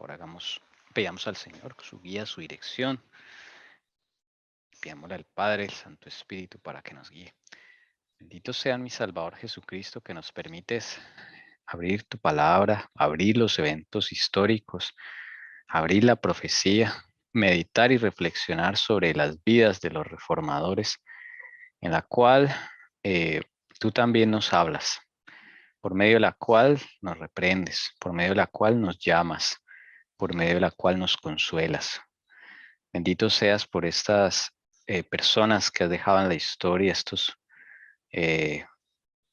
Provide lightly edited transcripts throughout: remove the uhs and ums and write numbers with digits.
favor, pidamos al Señor su guía, su dirección. Pidámosle al Padre, el Santo Espíritu, para que nos guíe. Bendito sea mi Salvador Jesucristo, que nos permites abrir tu palabra, abrir los eventos históricos, abrir la profecía, meditar y reflexionar sobre las vidas de los reformadores, en la cual eh, tú también nos hablas, por medio de la cual nos reprendes, por medio de la cual nos llamas, por medio de la cual nos consuelas. Bendito seas por estas personas que has dejado en la historia, estos eh,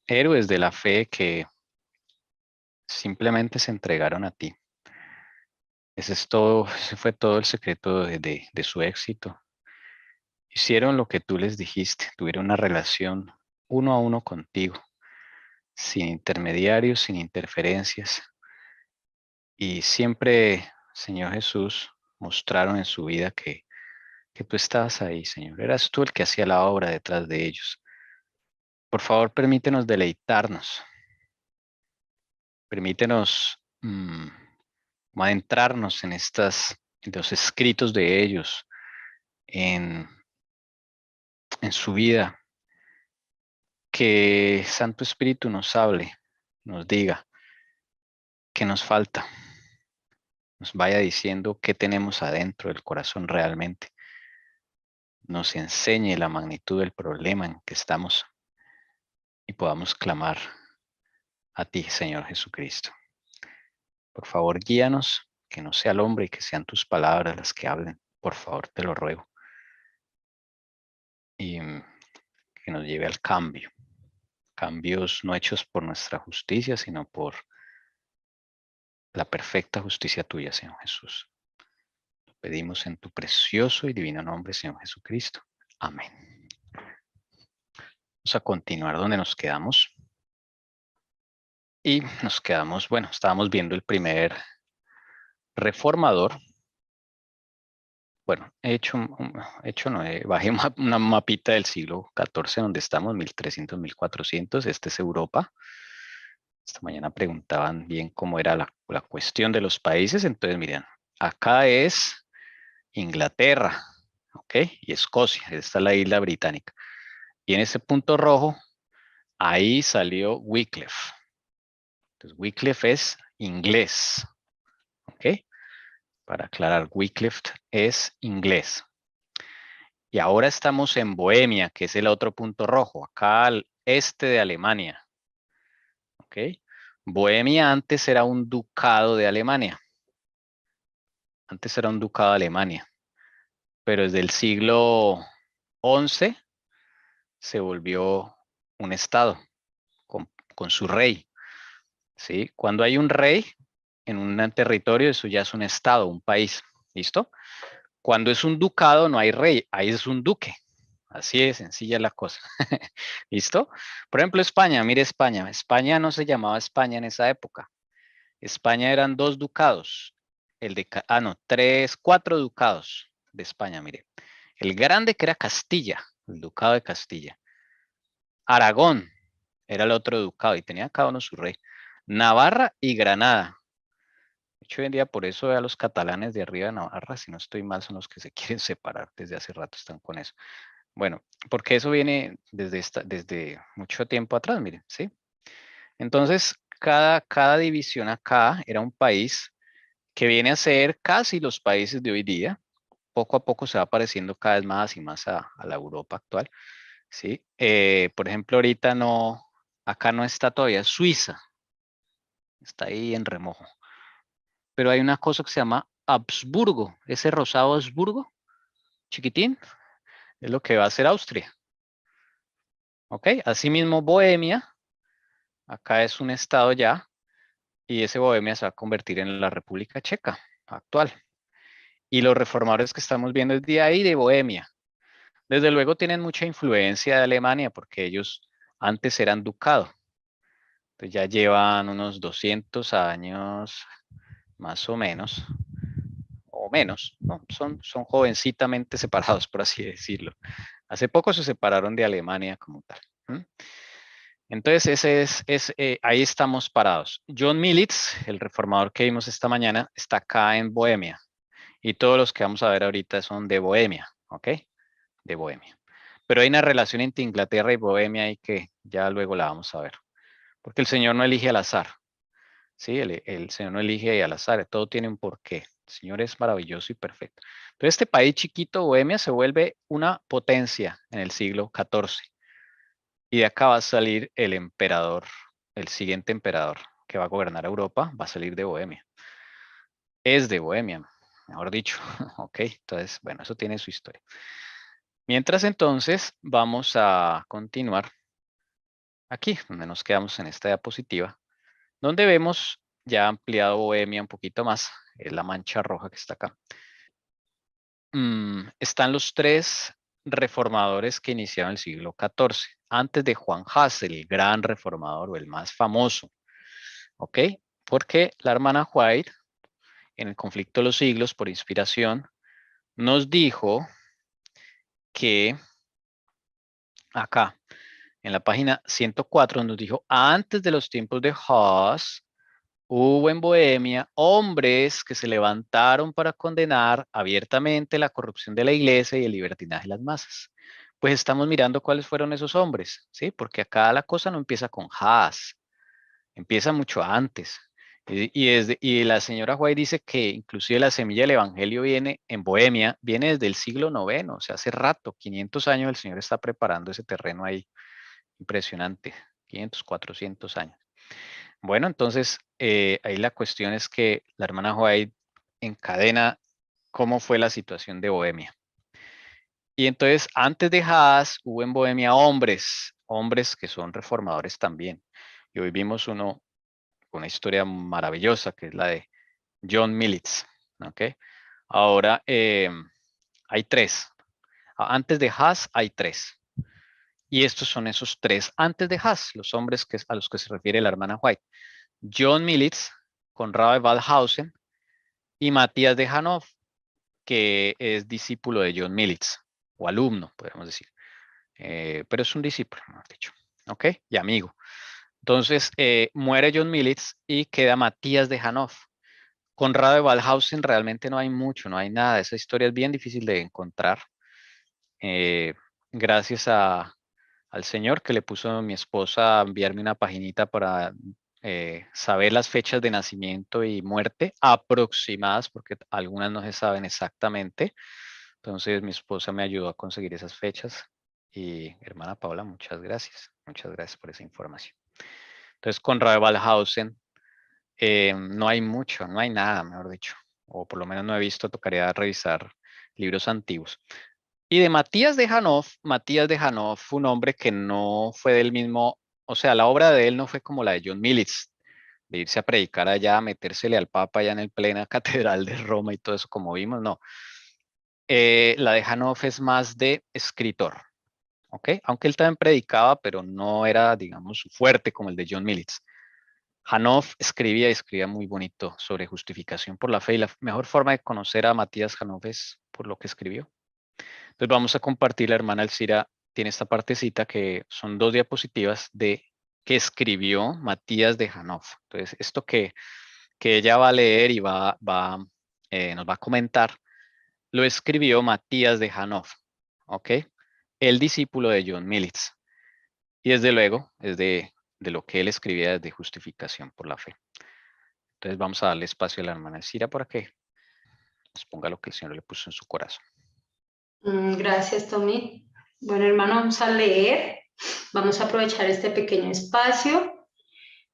héroes de la fe que simplemente se entregaron a ti. Ese fue todo el secreto de su éxito. Hicieron lo que tú les dijiste, tuvieron una relación uno a uno contigo, sin intermediarios, sin interferencias. Y siempre, Señor Jesús, mostraron en su vida que tú estabas ahí, Señor. Eras tú el que hacía la obra detrás de ellos. Por favor, permítenos deleitarnos. Permítenos adentrarnos en los escritos de ellos, en, en su vida. Que Santo Espíritu nos hable, nos diga qué nos falta, nos vaya diciendo qué tenemos adentro del corazón realmente, nos enseñe la magnitud del problema en que estamos y podamos clamar a ti, Señor Jesucristo. Por favor, guíanos, que no sea el hombre y que sean tus palabras las que hablen. Por favor, te lo ruego. Y que nos lleve al cambio. Cambios no hechos por nuestra justicia, sino por la perfecta justicia tuya, Señor Jesús. Lo pedimos en tu precioso y divino nombre, Señor Jesucristo. Amén. Vamos a continuar donde nos quedamos. Y nos quedamos, bueno, estábamos viendo el primer reformador. Bueno, bajé una mapita del siglo XIV donde estamos, 1300, 1400. Este es Europa. Esta mañana preguntaban bien cómo era la cuestión de los países. Entonces, miren, acá es Inglaterra, ¿ok? Y Escocia, esta es la isla británica. Y en ese punto rojo, ahí salió Wycliffe. Entonces, Wycliffe es inglés, ¿ok? Para aclarar, Wycliffe es inglés. Y ahora estamos en Bohemia, que es el otro punto rojo, acá al este de Alemania, ¿ok? Bohemia antes era un ducado de Alemania. Antes era un ducado de Alemania, pero desde el siglo XI se volvió un estado con su rey, ¿sí? Cuando hay un rey en un territorio, eso ya es un estado, un país, ¿listo? Cuando es un ducado no hay rey, ahí es un duque. Así de sencilla la cosa. ¿Listo? Por ejemplo, España, mire España. España no se llamaba España en esa época. España eran dos ducados. Cuatro ducados de España, mire. El grande que era Castilla, el ducado de Castilla. Aragón era el otro ducado y tenía cada uno su rey. Navarra y Granada. De hecho, hoy en día por eso a los catalanes de arriba de Navarra, si no estoy mal, son los que se quieren separar. Desde hace rato están con eso. Bueno, porque eso viene desde mucho tiempo atrás, miren, ¿sí? Entonces, cada división acá era un país que viene a ser casi los países de hoy día. Poco a poco se va pareciendo cada vez más y más a la Europa actual, ¿sí? Por ejemplo, ahorita acá no está todavía Suiza, está ahí en remojo. Pero hay una cosa que se llama Habsburgo, ese rosado Habsburgo, chiquitín, es lo que va a ser Austria. ¿Ok? Asimismo, Bohemia, acá es un estado ya, y ese Bohemia se va a convertir en la República Checa actual. Y los reformadores que estamos viendo es de ahí, de Bohemia. Desde luego tienen mucha influencia de Alemania porque ellos antes eran ducado. Entonces ya llevan unos 200 años, más o menos, ¿no? Son jovencitamente separados, por así decirlo. Hace poco se separaron de Alemania como tal. Entonces, ahí estamos parados. John Militz, el reformador que vimos esta mañana, está acá en Bohemia. Y todos los que vamos a ver ahorita son de Bohemia, ¿ok? De Bohemia. Pero hay una relación entre Inglaterra y Bohemia y que ya luego la vamos a ver. Porque el Señor no elige al azar. ¿Sí? El Señor no elige al azar. Todo tiene un porqué. El Señor es maravilloso y perfecto. Entonces, este país chiquito, Bohemia, se vuelve una potencia en el siglo XIV. Y de acá va a salir el emperador, el siguiente emperador que va a gobernar Europa, va a salir de Bohemia. Es de Bohemia, mejor dicho. Ok, entonces, bueno, eso tiene su historia. Mientras entonces, vamos a continuar aquí, donde nos quedamos en esta diapositiva, donde vemos ya ampliado Bohemia un poquito más, es la mancha roja que está acá. Están los tres reformadores que iniciaron el siglo XIV, antes de Juan Hus, el gran reformador o el más famoso. ¿Ok? Porque la hermana White, en el conflicto de los siglos, por inspiración, nos dijo que acá, en la página 104, nos dijo, antes de los tiempos de Hus, hubo en Bohemia hombres que se levantaron para condenar abiertamente la corrupción de la iglesia y el libertinaje de las masas. Pues estamos mirando cuáles fueron esos hombres, ¿sí? Porque acá la cosa no empieza con Hus, empieza mucho antes. Y la señora White dice que inclusive la semilla del evangelio viene en Bohemia, viene desde el siglo IX, o sea, hace rato, 500 años el Señor está preparando ese terreno ahí. Impresionante, 500, 400 años. Bueno, entonces ahí la cuestión es que la hermana White encadena cómo fue la situación de Bohemia. Y entonces antes de Haas hubo en Bohemia hombres que son reformadores también. Y hoy vimos una historia maravillosa que es la de John Militz. ¿Okay? Ahora hay tres. Antes de Haas hay tres. Y estos son esos tres antes de Haas, los hombres a los que se refiere la hermana White. John Militz, Conrado de Waldhausen y Matías de Hanoff, que es discípulo de John Militz, o alumno, podemos decir. Pero es un discípulo, mejor dicho. ¿Ok? Y amigo. Entonces, muere John Militz y queda Matías de Hanoff. Conrado de Waldhausen realmente no hay mucho, no hay nada. Esa historia es bien difícil de encontrar. Gracias al Señor que le puso a mi esposa a enviarme una paginita para saber las fechas de nacimiento y muerte aproximadas, porque algunas no se saben exactamente. Entonces mi esposa me ayudó a conseguir esas fechas. Y hermana Paula, muchas gracias. Muchas gracias por esa información. Entonces, Conrado de Waldhausen, no hay mucho, no hay nada, mejor dicho. O por lo menos no he visto, tocaría revisar libros antiguos. Y de Matías de Hanoff fue un hombre que no fue del mismo, o sea, la obra de él no fue como la de John Militz, de irse a predicar allá, metérsele al Papa allá en el plena catedral de Roma y todo eso como vimos, no. La de Hanoff es más de escritor, ¿ok? Aunque él también predicaba, pero no era, digamos, fuerte como el de John Militz. Hanoff escribía muy bonito sobre justificación por la fe y la mejor forma de conocer a Matías Hanoff es por lo que escribió. Entonces vamos a compartir, la hermana Elcira tiene esta partecita que son 2 diapositivas de que escribió Matías de Hanoff. Entonces esto que ella va a leer y nos va a comentar, lo escribió Matías de Hanoff, ¿ok? El discípulo de John Militz. Y desde luego es de lo que él escribía desde justificación por la fe. Entonces vamos a darle espacio a la hermana Elcira para que nos ponga lo que el Señor le puso en su corazón. Gracias, Tommy. Bueno, hermano, vamos a leer. Vamos a aprovechar este pequeño espacio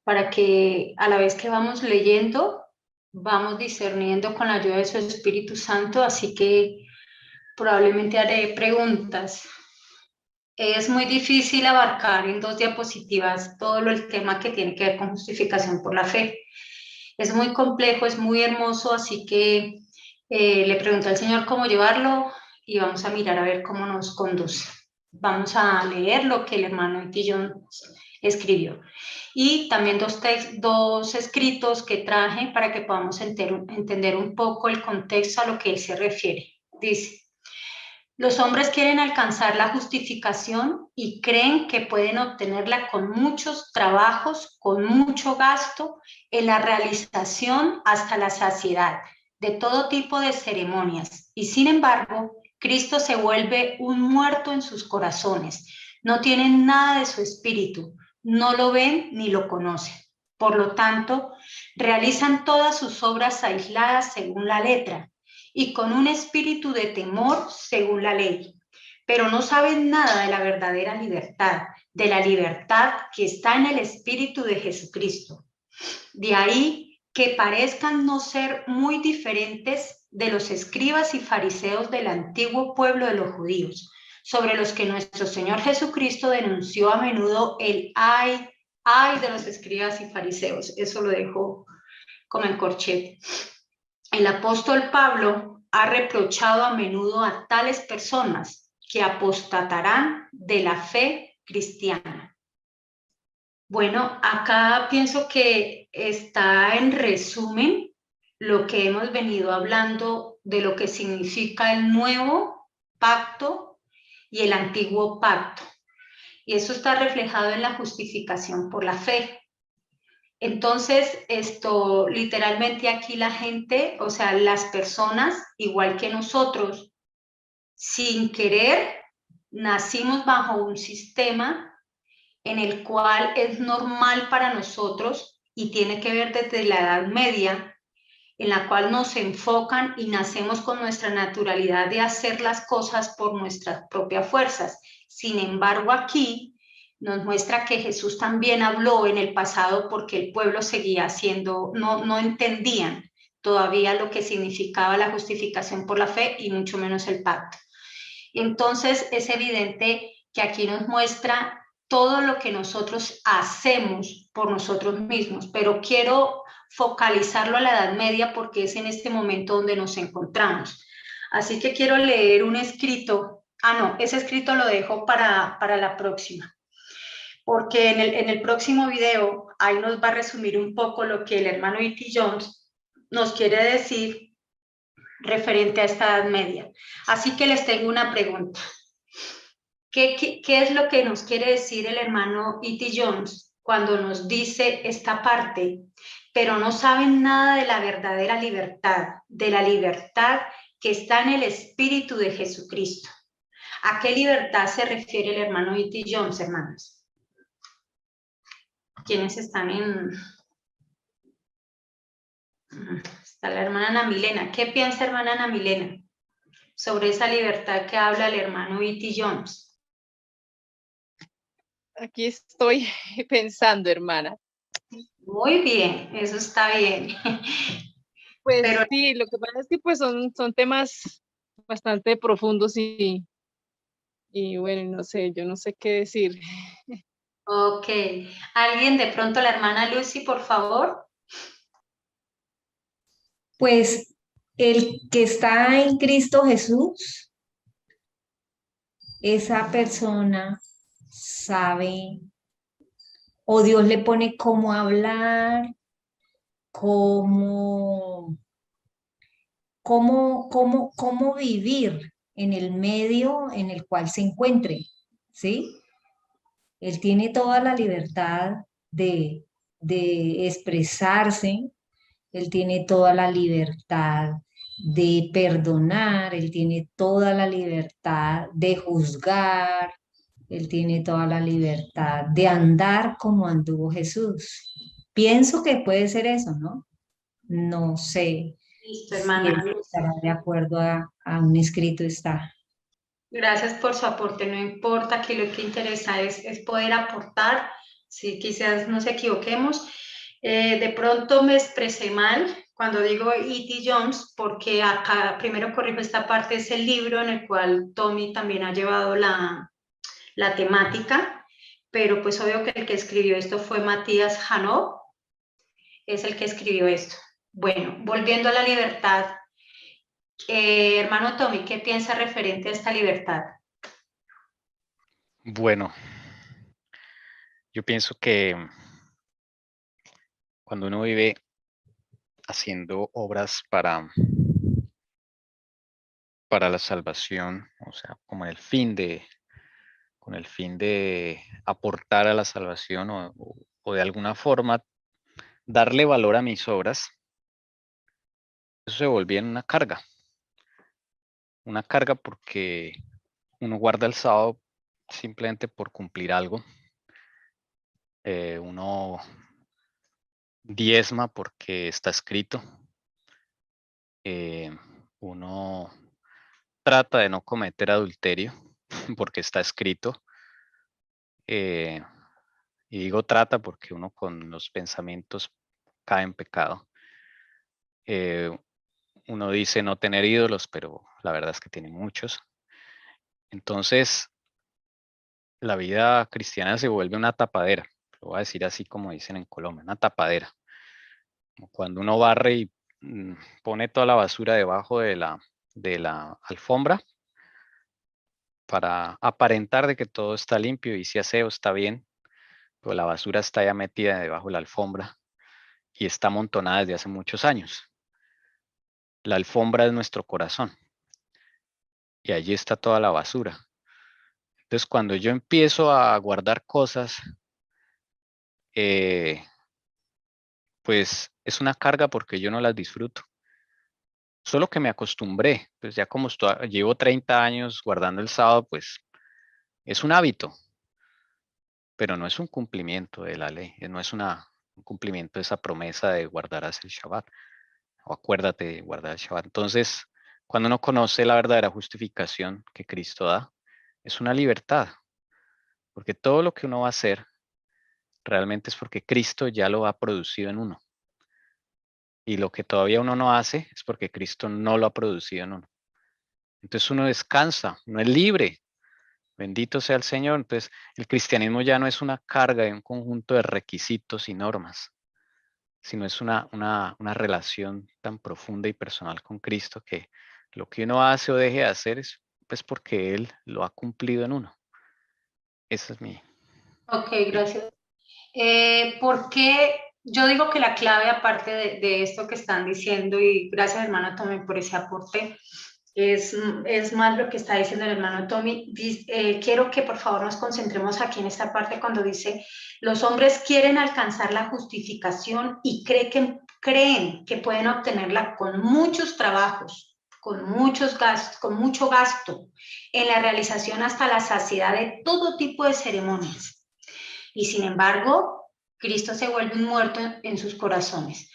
para que a la vez que vamos leyendo, vamos discerniendo con la ayuda de su Espíritu Santo, así que probablemente haré preguntas. Es muy difícil abarcar en 2 diapositivas todo el tema que tiene que ver con justificación por la fe. Es muy complejo, es muy hermoso, así que le pregunto al Señor cómo llevarlo y vamos a mirar a ver cómo nos conduce. Vamos a leer lo que el hermano John escribió. Y también 2 escritos que traje para que podamos entender un poco el contexto a lo que él se refiere. Dice: Los hombres quieren alcanzar la justificación y creen que pueden obtenerla con muchos trabajos, con mucho gasto, en la realización hasta la saciedad de todo tipo de ceremonias. Y sin embargo, Cristo se vuelve un muerto en sus corazones. No tienen nada de su espíritu, no lo ven ni lo conocen. Por lo tanto, realizan todas sus obras aisladas según la letra y con un espíritu de temor según la ley, pero no saben nada de la verdadera libertad, de la libertad que está en el espíritu de Jesucristo. De ahí que parezcan no ser muy diferentes de los escribas y fariseos del antiguo pueblo de los judíos, sobre los que nuestro Señor Jesucristo denunció a menudo el ay de los escribas y fariseos. Eso lo dejo como en corchete. El apóstol Pablo ha reprochado a menudo a tales personas que apostatarán de la fe cristiana. Bueno, acá pienso que está en resumen lo que hemos venido hablando de lo que significa el nuevo pacto y el antiguo pacto. Y eso está reflejado en la justificación por la fe. Entonces, esto literalmente aquí la gente, o sea, las personas, igual que nosotros, sin querer, nacimos bajo un sistema en el cual es normal para nosotros y tiene que ver desde la Edad Media, en la cual nos enfocan y nacemos con nuestra naturalidad de hacer las cosas por nuestras propias fuerzas. Sin embargo, aquí nos muestra que Jesús también habló en el pasado porque el pueblo seguía haciendo, no entendían todavía lo que significaba la justificación por la fe y mucho menos el pacto. Entonces es evidente que aquí nos muestra todo lo que nosotros hacemos por nosotros mismos, pero quiero focalizarlo a la Edad Media porque es en este momento donde nos encontramos. Así que quiero leer un escrito, no, ese escrito lo dejo para la próxima, porque en el próximo video ahí nos va a resumir un poco lo que el hermano E.T. Jones nos quiere decir referente a esta Edad Media. Así que les tengo una pregunta. ¿Qué es lo que nos quiere decir el hermano E.T. Jones cuando nos dice esta parte? Pero no saben nada de la verdadera libertad, de la libertad que está en el Espíritu de Jesucristo. ¿A qué libertad se refiere el hermano E.T. Jones, hermanos? ¿Quiénes están en...? Está la hermana Ana Milena. ¿Qué piensa hermana Ana Milena sobre esa libertad que habla el hermano E.T. Jones? Aquí estoy pensando, hermana. Muy bien, eso está bien. Pues Pero, sí, lo que pasa es que pues son temas bastante profundos y bueno, no sé, yo no sé qué decir. ok. ¿Alguien de pronto, la hermana Lucy, por favor? Pues el que está en Cristo Jesús, esa persona sabe, o Dios le pone cómo hablar, cómo, cómo vivir en el medio en el cual se encuentre, ¿sí? Él tiene toda la libertad de expresarse, él tiene toda la libertad de perdonar, él tiene toda la libertad de juzgar, él tiene toda la libertad de andar como anduvo Jesús. Pienso que puede ser eso, ¿no? No sé Listo, si hermana él Lucy. estará de acuerdo a un escrito está. Gracias por su aporte. No importa, que lo que interesa es poder aportar. Si quizás nos equivoquemos. De pronto me expresé mal cuando digo E.T. Jones, porque acá primero corrijo esta parte, es el libro en el cual Tommy también ha llevado la temática, pero pues obvio que el que escribió esto fue Matías Janov, es el que escribió esto. Bueno, volviendo a la libertad, hermano Tommy, ¿qué piensa referente a esta libertad? Bueno, yo pienso que cuando uno vive haciendo obras para la salvación, o sea, como con el fin de aportar a la salvación o de alguna forma darle valor a mis obras, eso se volvía en una carga. Una carga porque uno guarda el sábado simplemente por cumplir algo. Uno diezma porque está escrito. Uno trata de no cometer adulterio porque está escrito. Y digo trata porque uno con los pensamientos cae en pecado. Uno dice no tener ídolos, pero la verdad es que tiene muchos. Entonces, la vida cristiana se vuelve una tapadera. Lo voy a decir así como dicen en Colombia, una tapadera. Como cuando uno barre y pone toda la basura debajo de la alfombra para aparentar de que todo está limpio y si aseo está bien, pero la basura está ya metida debajo de la alfombra y está amontonada desde hace muchos años. La alfombra es nuestro corazón y allí está toda la basura. Entonces, cuando yo empiezo a guardar cosas, pues es una carga porque yo no las disfruto. Solo que me acostumbré, pues ya como llevo 30 años guardando el sábado, pues es un hábito, pero no es un cumplimiento de la ley, no es un cumplimiento de esa promesa de guardarás el Shabbat, o acuérdate de guardar el Shabbat. Entonces, cuando uno conoce la verdadera justificación que Cristo da, es una libertad, porque todo lo que uno va a hacer realmente es porque Cristo ya lo ha producido en uno. Y lo que todavía uno no hace es porque Cristo no lo ha producido en uno. Entonces uno descansa, uno es libre. Bendito sea el Señor. Entonces el cristianismo ya no es una carga de un conjunto de requisitos y normas, sino es una relación tan profunda y personal con Cristo que lo que uno hace o deje de hacer es pues porque Él lo ha cumplido en uno. Esa es mi... Ok, gracias. ¿Por qué? Yo digo que la clave, aparte de esto que están diciendo, y gracias hermano Tommy por ese aporte, es más lo que está diciendo el hermano Tommy. Quiero que por favor nos concentremos aquí en esta parte cuando dice, los hombres quieren alcanzar la justificación y creen que pueden obtenerla con muchos trabajos, con muchos gastos, con mucho gasto en la realización hasta la saciedad de todo tipo de ceremonias. Y sin embargo, Cristo se vuelve un muerto en sus corazones.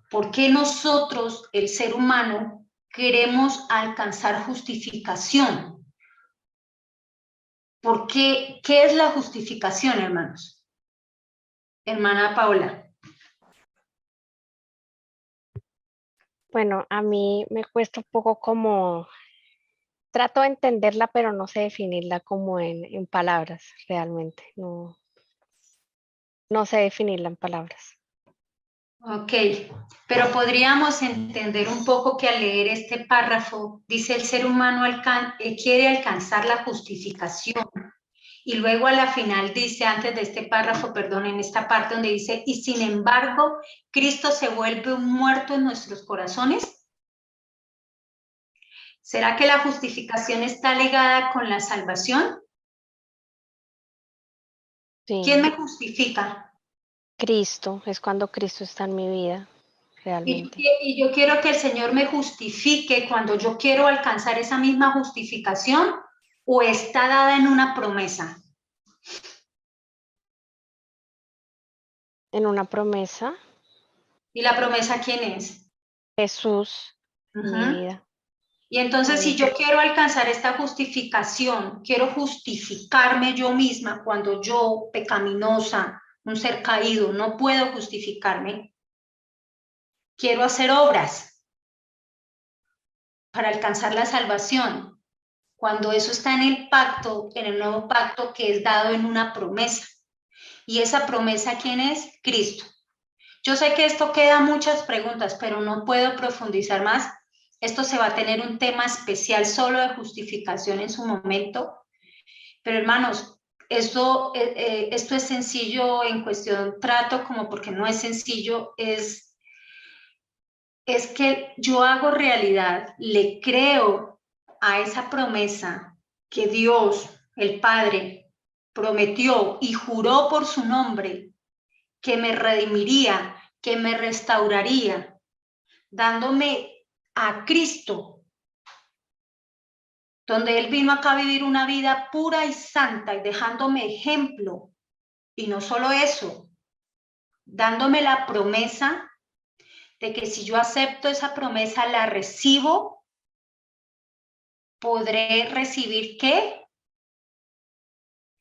¿Por qué nosotros, el ser humano, queremos alcanzar justificación? ¿Por qué? ¿Qué es la justificación, hermanos? Hermana Paola. Bueno, a mí me cuesta un poco como, trato de entenderla, pero no sé definirla como en palabras, realmente. No sé definirla en palabras. Ok, pero podríamos entender un poco que al leer este párrafo dice el ser humano quiere alcanzar la justificación y luego a la final dice, antes de este párrafo, perdón, en esta parte donde dice, y sin embargo, Cristo se vuelve un muerto en nuestros corazones. ¿Será que la justificación está ligada con la salvación? Sí. ¿Quién me justifica? Cristo, es cuando Cristo está en mi vida, realmente. Y yo quiero que el Señor me justifique cuando yo quiero alcanzar esa misma justificación, o está dada en una promesa. En una promesa. ¿Y la promesa quién es? Jesús, mi vida. Y entonces, si yo quiero alcanzar esta justificación, quiero justificarme yo misma cuando yo, pecaminosa, un ser caído, no puedo justificarme, quiero hacer obras para alcanzar la salvación, cuando eso está en el pacto, en el nuevo pacto que es dado en una promesa. ¿Y esa promesa quién es? Cristo. Yo sé que esto queda muchas preguntas, pero no puedo profundizar más. Esto se va a tener un tema especial solo de justificación en su momento. Pero hermanos, esto es sencillo en cuestión trato, como porque no es sencillo, es que yo hago realidad, le creo a esa promesa que Dios, el Padre, prometió y juró por su nombre, que me redimiría, que me restauraría, dándome a Cristo, donde Él vino acá a vivir una vida pura y santa y dejándome ejemplo. Y no solo eso, dándome la promesa de que si yo acepto esa promesa, la recibo, podré recibir ¿qué?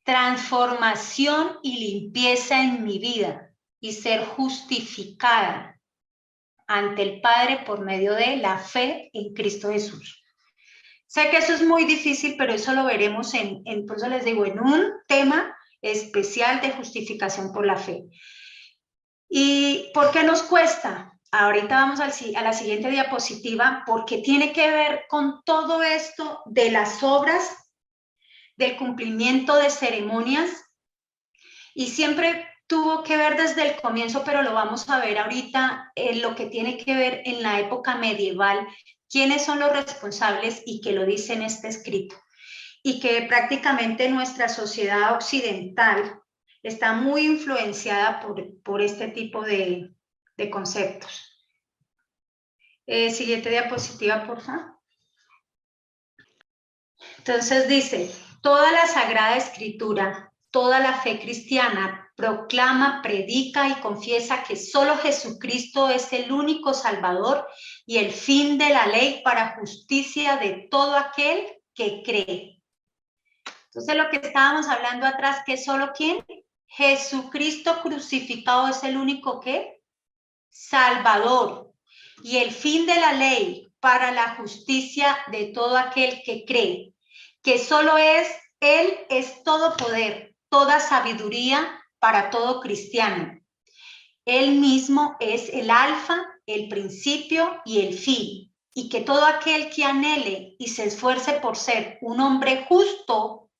Transformación y limpieza en mi vida y ser justificada ante el Padre por medio de la fe en Cristo Jesús. Sé que eso es muy difícil, pero eso lo veremos por eso les digo, en un tema especial de justificación por la fe. ¿Y por qué nos cuesta? Ahorita vamos a la siguiente diapositiva, porque tiene que ver con todo esto de las obras, del cumplimiento de ceremonias, y siempre tuvo que ver desde el comienzo, pero lo vamos a ver ahorita en lo que tiene que ver en la época medieval, quiénes son los responsables y que lo dice en este escrito. Y que prácticamente nuestra sociedad occidental está muy influenciada por este tipo de conceptos. Siguiente diapositiva, por favor. Entonces dice, toda la Sagrada Escritura, toda la fe cristiana proclama, predica y confiesa que solo Jesucristo es el único Salvador y el fin de la ley para justicia de todo aquel que cree. Entonces lo que estábamos hablando atrás, que solo ¿quién? Jesucristo crucificado es el único ¿qué? Salvador y el fin de la ley para la justicia de todo aquel que cree, que solo Él es todo poder, toda sabiduría para todo cristiano. Él mismo es el alfa, el principio y el fin, y que todo aquel que anhele y se esfuerce por ser un hombre justo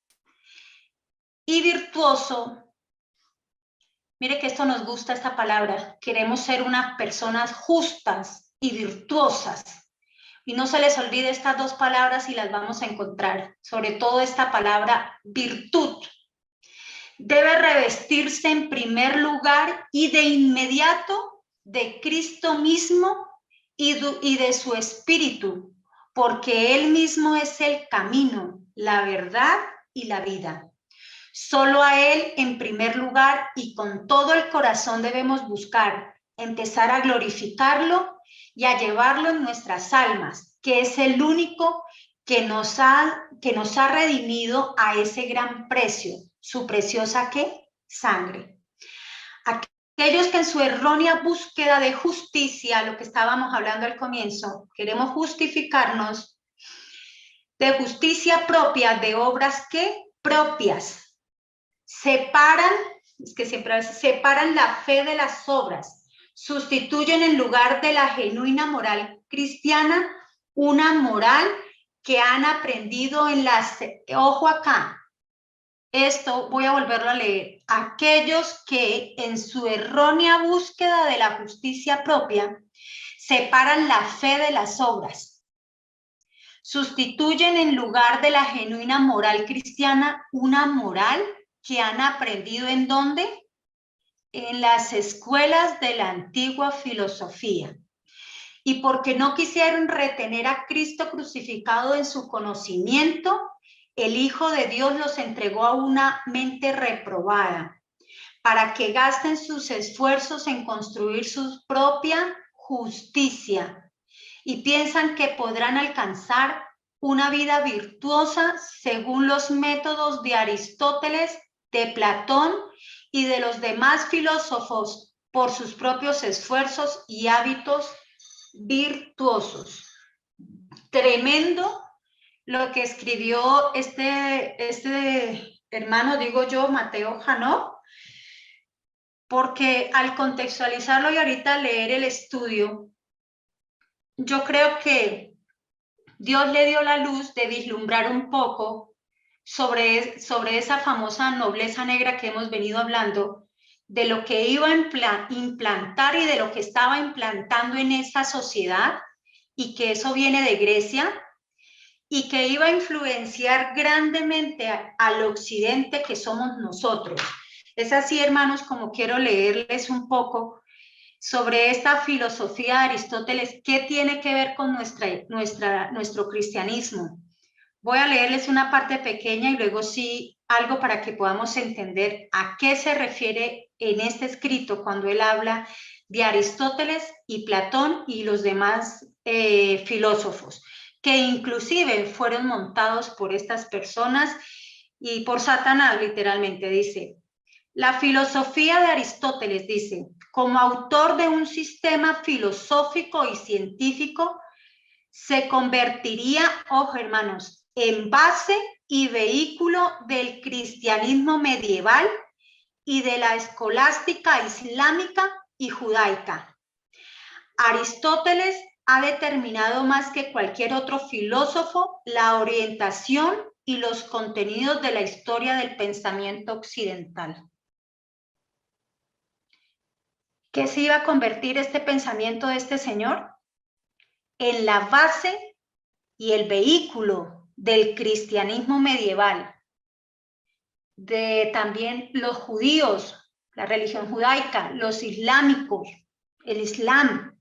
y virtuoso, mire que esto nos gusta esta palabra, queremos ser unas personas justas y virtuosas. Y no se les olvide estas dos palabras y las vamos a encontrar, sobre todo esta palabra virtud. Debe revestirse en primer lugar y de inmediato de Cristo mismo y de su Espíritu, porque Él mismo es el camino, la verdad y la vida. Solo a Él en primer lugar y con todo el corazón debemos buscar, empezar a glorificarlo y a llevarlo en nuestras almas, que es el único que nos ha redimido a ese gran precio, su preciosa ¿qué? Sangre. Aquellos que en su errónea búsqueda de justicia, lo que estábamos hablando al comienzo, queremos justificarnos de justicia propia, de obras ¿qué? Propias. Separan, es que siempre a veces separan la fe de las obras, sustituyen en lugar de la genuina moral cristiana una moral que han aprendido en las, ojo acá, esto voy a volverlo a leer, aquellos que en su errónea búsqueda de la justicia propia separan la fe de las obras, sustituyen en lugar de la genuina moral cristiana una moral que han aprendido ¿en dónde? En las escuelas de la antigua filosofía. Y porque no quisieron retener a Cristo crucificado en su conocimiento, el Hijo de Dios los entregó a una mente reprobada, para que gasten sus esfuerzos en construir su propia justicia, y piensan que podrán alcanzar una vida virtuosa según los métodos de Aristóteles, de Platón y de los demás filósofos por sus propios esfuerzos y hábitos virtuosos. Tremendo lo que escribió este hermano, digo yo, Mateo Janot, porque al contextualizarlo y ahorita leer el estudio, yo creo que Dios le dio la luz de vislumbrar un poco sobre esa famosa nobleza negra que hemos venido hablando, de lo que iba a implantar y de lo que estaba implantando en esa sociedad, y que eso viene de Grecia, y que iba a influenciar grandemente al occidente que somos nosotros. Es así, hermanos, como quiero leerles un poco sobre esta filosofía de Aristóteles, qué tiene que ver con nuestro cristianismo. Voy a leerles una parte pequeña y luego sí algo para que podamos entender a qué se refiere en este escrito cuando él habla de Aristóteles y Platón y los demás filósofos, que inclusive fueron montados por estas personas y por Satanás, literalmente. Dice, la filosofía de Aristóteles, dice, como autor de un sistema filosófico y científico, se convertiría, ojo hermanos, en base y vehículo del cristianismo medieval y de la escolástica islámica y judaica. Aristóteles ha determinado más que cualquier otro filósofo la orientación y los contenidos de la historia del pensamiento occidental. ¿Qué se iba a convertir este pensamiento de este señor? En la base y el vehículo del cristianismo medieval, de también los judíos, la religión judaica, los islámicos, el islam.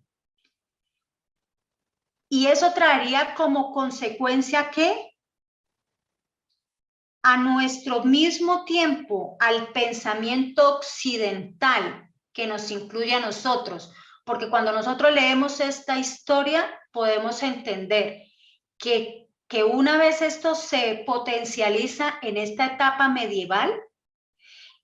Y eso traería como consecuencia que a nuestro mismo tiempo, al pensamiento occidental que nos incluye a nosotros, porque cuando nosotros leemos esta historia podemos entender que una vez esto se potencializa en esta etapa medieval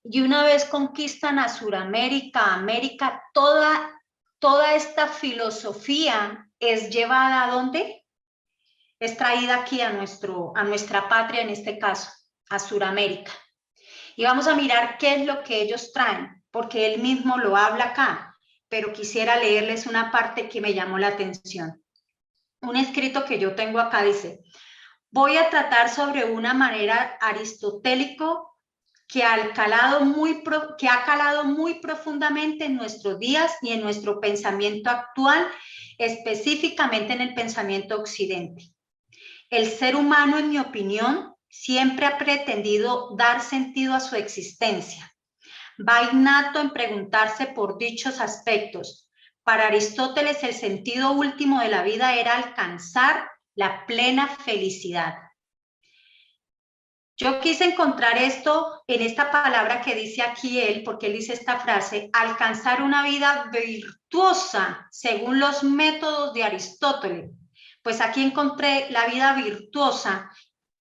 y una vez conquistan a Sudamérica, América, toda esta filosofía es llevada ¿a dónde? Es traída aquí a nuestra patria, en este caso, a Sudamérica. Y vamos a mirar qué es lo que ellos traen, porque él mismo lo habla acá, pero quisiera leerles una parte que me llamó la atención. Un escrito que yo tengo acá dice, voy a tratar sobre una manera aristotélico que ha calado muy profundamente en nuestros días y en nuestro pensamiento actual, específicamente en el pensamiento occidente. El ser humano, en mi opinión, siempre ha pretendido dar sentido a su existencia. Va innato en preguntarse por dichos aspectos. Para Aristóteles, el sentido último de la vida era alcanzar la plena felicidad. Yo quise encontrar esto en esta palabra que dice aquí él, porque él dice esta frase, alcanzar una vida virtuosa según los métodos de Aristóteles. Pues aquí encontré la vida virtuosa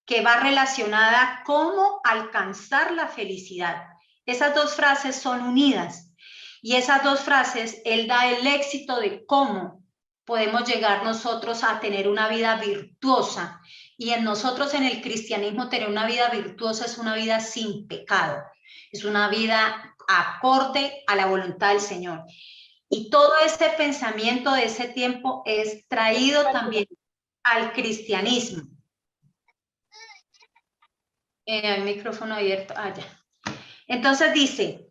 que va relacionada a cómo alcanzar la felicidad. Esas dos frases son unidas y esas dos frases él da el éxito de cómo podemos llegar nosotros a tener una vida virtuosa. Y en nosotros en el cristianismo tener una vida virtuosa es una vida sin pecado, es una vida acorde a la voluntad del Señor. Y todo este pensamiento de ese tiempo es traído también al cristianismo. El micrófono abierto, ya. Entonces dice,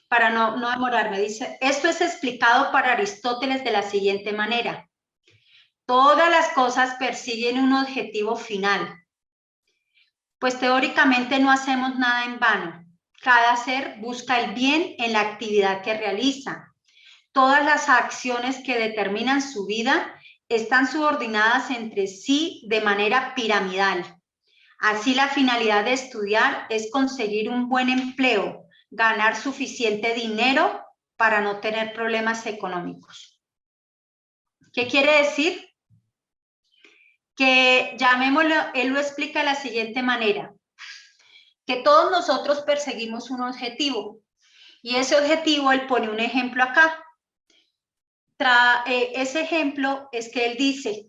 para no demorarme, dice, esto es explicado para Aristóteles de la siguiente manera. Todas las cosas persiguen un objetivo final, pues teóricamente no hacemos nada en vano. Cada ser busca el bien en la actividad que realiza. Todas las acciones que determinan su vida están subordinadas entre sí de manera piramidal. Así, la finalidad de estudiar es conseguir un buen empleo, ganar suficiente dinero para no tener problemas económicos. ¿Qué quiere decir? Que llamémoslo, él lo explica de la siguiente manera, que todos nosotros perseguimos un objetivo y ese objetivo, él pone un ejemplo acá. Ese ejemplo es que él dice,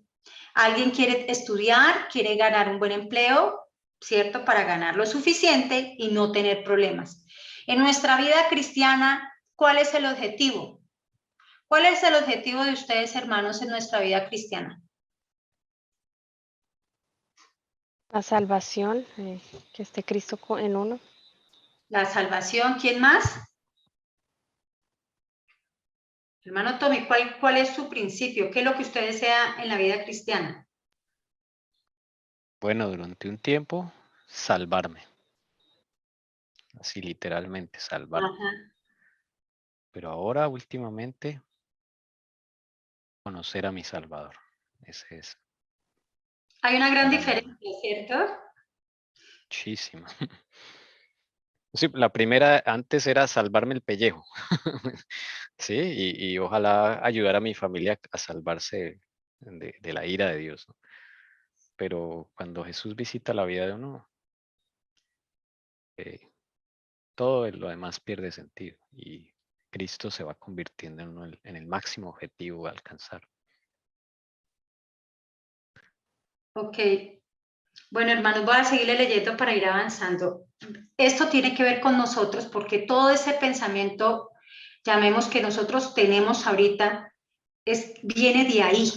alguien quiere estudiar, quiere ganar un buen empleo, ¿cierto? Para ganar lo suficiente y no tener problemas. En nuestra vida cristiana, ¿cuál es el objetivo? ¿Cuál es el objetivo de ustedes, hermanos, en nuestra vida cristiana? La salvación, que esté Cristo en uno. La salvación, ¿quién más? Hermano Tommy, ¿cuál es su principio? ¿Qué es lo que usted desea en la vida cristiana? Bueno, durante un tiempo, salvarme. Así literalmente, salvarme. Ajá. Pero ahora, últimamente, conocer a mi Salvador. Ese es Hay una gran el anhelo. diferencia, ¿cierto? Muchísimo. Sí, la primera antes era salvarme el pellejo. Sí, y ojalá ayudar a mi familia a salvarse de la ira de Dios, ¿no? Pero cuando Jesús visita la vida de uno, eh, todo lo demás pierde sentido y Cristo se va convirtiendo en el máximo objetivo a alcanzar. Ok. Bueno, hermanos, voy a seguirle leyendo para ir avanzando. Esto tiene que ver con nosotros porque todo ese pensamiento, llamemos que nosotros tenemos ahorita, viene de ahí.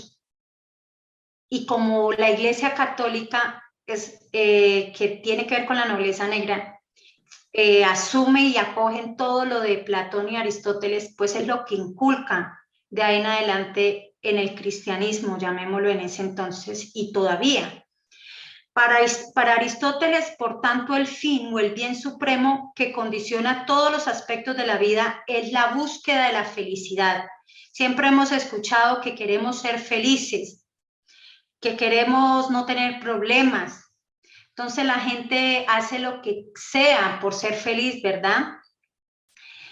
Y como la Iglesia Católica que tiene que ver con la nobleza negra, asume y acogen todo lo de Platón y Aristóteles, pues es lo que inculcan de ahí en adelante en el cristianismo, llamémoslo en ese entonces, y todavía. Para Aristóteles, por tanto, el fin o el bien supremo que condiciona todos los aspectos de la vida es la búsqueda de la felicidad. Siempre hemos escuchado que queremos ser felices, que queremos no tener problemas. Entonces la gente hace lo que sea por ser feliz, ¿verdad?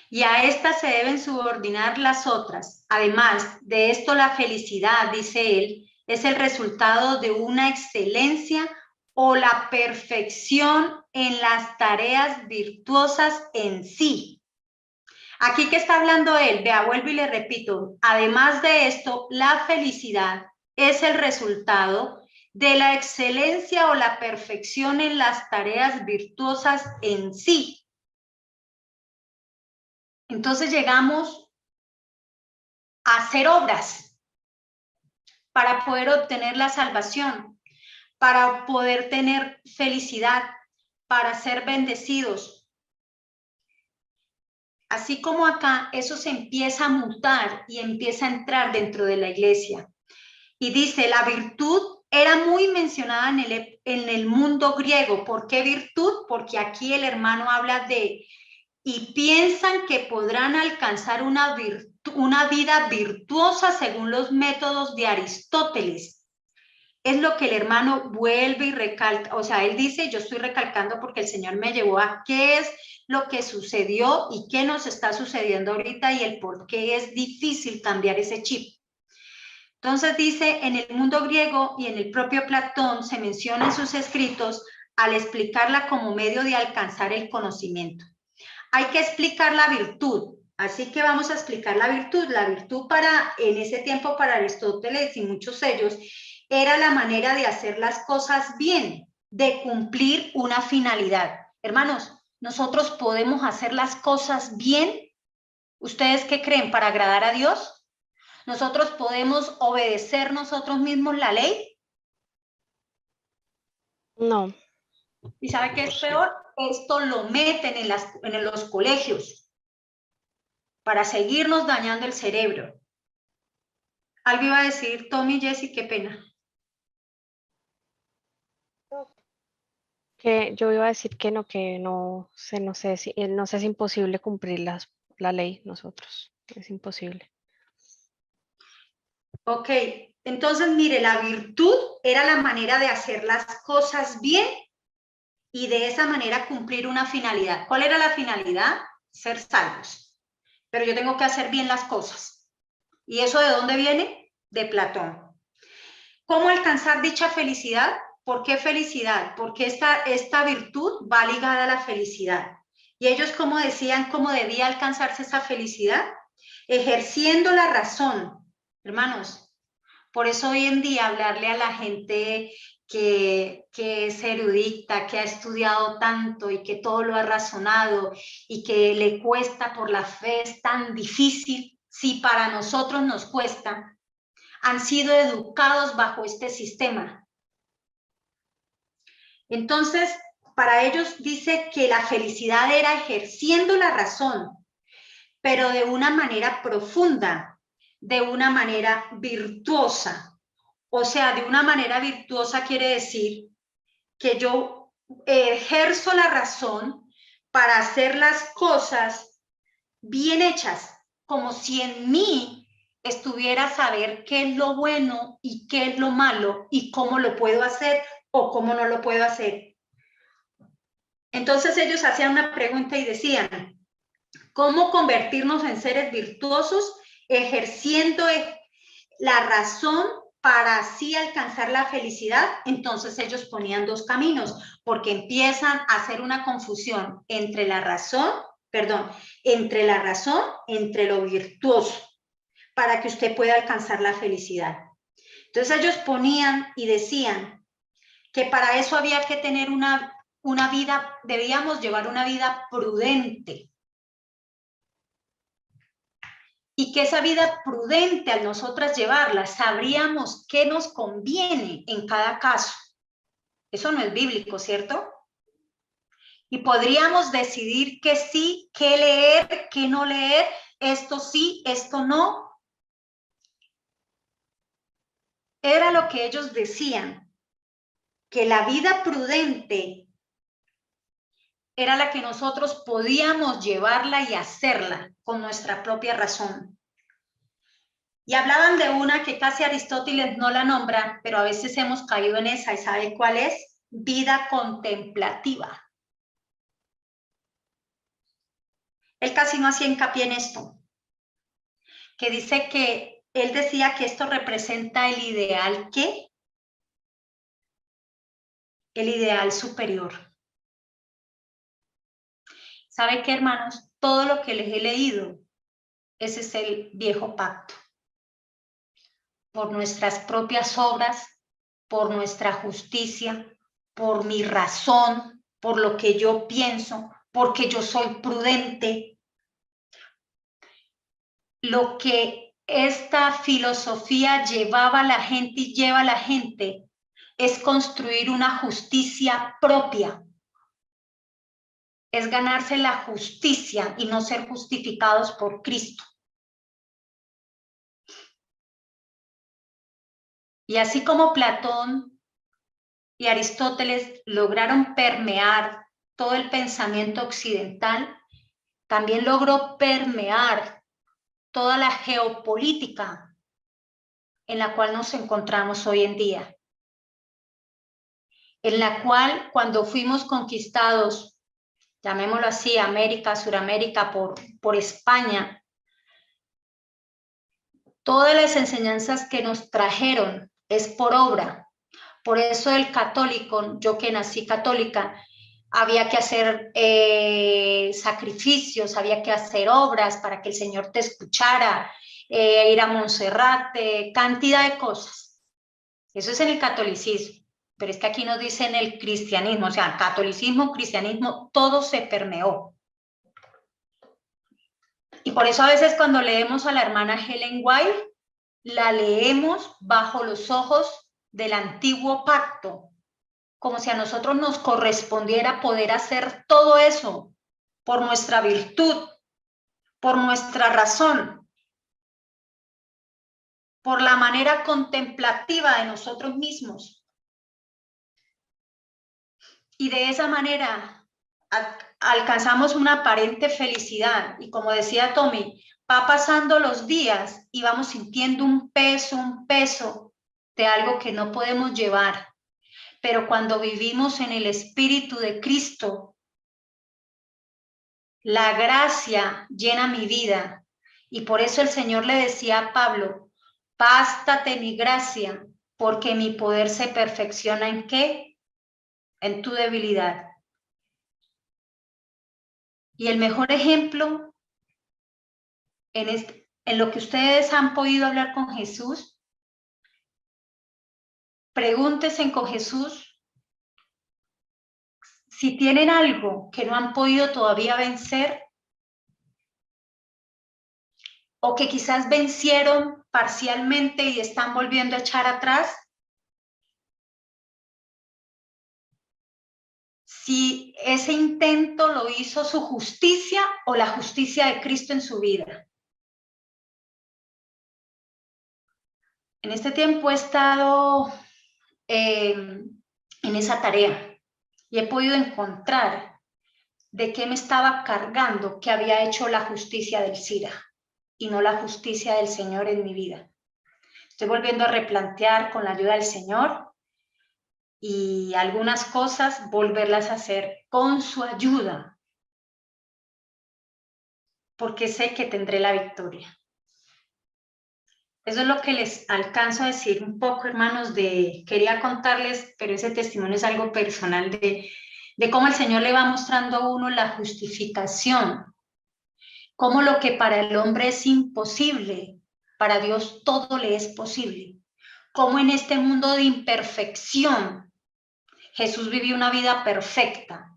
Y a estas se deben subordinar las otras. Además de esto, la felicidad, dice él, es el resultado de una excelencia o la perfección en las tareas virtuosas en sí. Aquí que está hablando él, vea, vuelvo y le repito, además de esto, la felicidad es el resultado de la excelencia o la perfección en las tareas virtuosas en sí. Entonces llegamos a hacer obras para poder obtener la salvación, para poder tener felicidad, para ser bendecidos. Así como acá, eso se empieza a mutar y empieza a entrar dentro de la iglesia. Y dice, la virtud era muy mencionada en el mundo griego. ¿Por qué virtud? Porque aquí el hermano habla de, y piensan que podrán alcanzar una vida virtuosa según los métodos de Aristóteles. Es lo que el hermano vuelve y recalca, o sea, él dice, yo estoy recalcando porque el Señor me llevó a qué es lo que sucedió y qué nos está sucediendo ahorita y el por qué es difícil cambiar ese chip. Entonces dice, en el mundo griego y en el propio Platón se menciona en sus escritos al explicarla como medio de alcanzar el conocimiento. Hay que explicar la virtud, así que vamos a explicar la virtud. La virtud en ese tiempo para Aristóteles y muchos ellos, era la manera de hacer las cosas bien, de cumplir una finalidad. Hermanos, nosotros podemos hacer las cosas bien. ¿Ustedes qué creen? ¿Para agradar a Dios? ¿Nosotros podemos obedecer nosotros mismos la ley? No, ¿Y sabe qué es Sí. peor? Esto lo meten en los colegios para seguirnos dañando el cerebro. Algo iba a decir Tommy, Jessy, qué pena. que yo iba a decir que no sé, no sé si es imposible cumplir la ley nosotros. Es imposible. Ok, entonces mire, la virtud era la manera de hacer las cosas bien y de esa manera cumplir una finalidad. ¿Cuál era la finalidad? Ser salvos. Pero yo tengo que hacer bien las cosas. ¿Y eso de dónde viene? De Platón. ¿Cómo alcanzar dicha felicidad? ¿Por qué felicidad? Porque esta virtud va ligada a la felicidad. Y ellos, como decían, ¿cómo debía alcanzarse esa felicidad? Ejerciendo la razón. Hermanos, por eso hoy en día hablarle a la gente que es erudita, que ha estudiado tanto y que todo lo ha razonado y que le cuesta por la fe es tan difícil, si para nosotros nos cuesta, han sido educados bajo este sistema. Entonces, para ellos dice que la felicidad era ejerciendo la razón, pero de una manera profunda, de una manera virtuosa. O sea, de una manera virtuosa quiere decir que yo ejerzo la razón para hacer las cosas bien hechas, como si en mí estuviera saber qué es lo bueno y qué es lo malo y cómo lo puedo hacer o cómo no lo puedo hacer. Entonces ellos hacían una pregunta y decían, ¿cómo convertirnos en seres virtuosos ejerciendo la razón para así alcanzar la felicidad? Entonces ellos ponían dos caminos, porque empiezan a hacer una confusión entre la razón, entre lo virtuoso, para que usted pueda alcanzar la felicidad. Entonces ellos ponían y decían que para eso había que tener una vida, debíamos llevar una vida prudente. Y que esa vida prudente, al nosotras llevarla, sabríamos qué nos conviene en cada caso. Eso no es bíblico, ¿cierto? Y podríamos decidir qué sí, qué leer, qué no leer, esto sí, esto no. Era lo que ellos decían, que la vida prudente era la que nosotros podíamos llevarla y hacerla con nuestra propia razón. Y hablaban de una que casi Aristóteles no la nombra, pero a veces hemos caído en esa, ¿y sabe cuál es? Vida contemplativa. Él casi no hacía hincapié en esto, que dice que él decía que esto representa el ideal, ¿qué? El ideal superior. ¿Sabe qué, hermanos? Todo lo que les he leído, ese es el viejo pacto. Por nuestras propias obras, por nuestra justicia, por mi razón, por lo que yo pienso, porque yo soy prudente. Lo que esta filosofía llevaba a la gente y lleva a la gente es construir una justicia propia. Es ganarse la justicia y no ser justificados por Cristo. Y así como Platón y Aristóteles lograron permear todo el pensamiento occidental, también logró permear toda la geopolítica en la cual nos encontramos hoy en día, en la cual cuando fuimos conquistados, llamémoslo así, América, Suramérica, por España, todas las enseñanzas que nos trajeron es por obra. Por eso el católico, yo que nací católica, había que hacer sacrificios, había que hacer obras para que el Señor te escuchara, ir a Monserrate, cantidad de cosas. Eso es en el catolicismo, pero es que aquí nos dicen el cristianismo, o sea, catolicismo, cristianismo, todo se permeó. Y por eso a veces cuando leemos a la hermana Ellen White, la leemos bajo los ojos del antiguo pacto, como si a nosotros nos correspondiera poder hacer todo eso por nuestra virtud, por nuestra razón, por la manera contemplativa de nosotros mismos. Y de esa manera alcanzamos una aparente felicidad. Y como decía Tommy, va pasando los días y vamos sintiendo un peso de algo que no podemos llevar. Pero cuando vivimos en el Espíritu de Cristo, la gracia llena mi vida. Y por eso el Señor le decía a Pablo, bástate mi gracia, porque mi poder se perfecciona ¿en qué? En tu debilidad. Y el mejor ejemplo en lo que ustedes han podido hablar con Jesús, pregúntense con Jesús si tienen algo que no han podido todavía vencer o que quizás vencieron parcialmente y están volviendo a echar atrás. Si ese intento lo hizo su justicia o la justicia de Cristo en su vida. En este tiempo he estado en esa tarea. y he podido encontrar de qué me estaba cargando que había hecho la justicia del SIDA y no la justicia del Señor en mi vida. Estoy volviendo a replantear con la ayuda del Señor y algunas cosas volverlas a hacer con su ayuda, porque sé que tendré la victoria. Eso es lo que les alcanzo a decir un poco, hermanos, quería contarles, pero ese testimonio es algo personal de cómo el Señor le va mostrando a uno la justificación, cómo lo que para el hombre es imposible, para Dios todo le es posible, cómo en este mundo de imperfección Jesús vivió una vida perfecta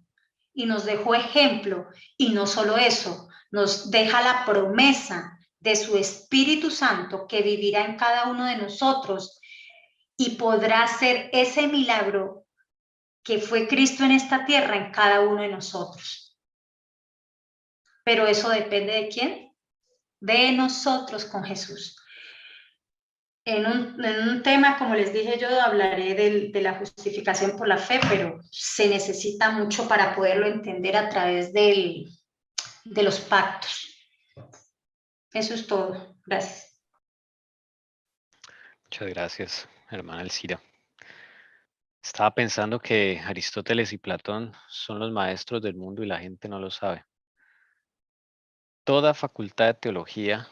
y nos dejó ejemplo, y no solo eso, nos deja la promesa de su Espíritu Santo que vivirá en cada uno de nosotros y podrá hacer ese milagro que fue Cristo en esta tierra en cada uno de nosotros. Pero eso depende ¿de quién? De nosotros con Jesús. En un tema, como les dije yo, hablaré de la justificación por la fe, pero se necesita mucho para poderlo entender a través de los pactos. Eso es todo. Gracias. Muchas gracias, hermana Elcira. Estaba pensando que Aristóteles y Platón son los maestros del mundo y la gente no lo sabe. Toda facultad de teología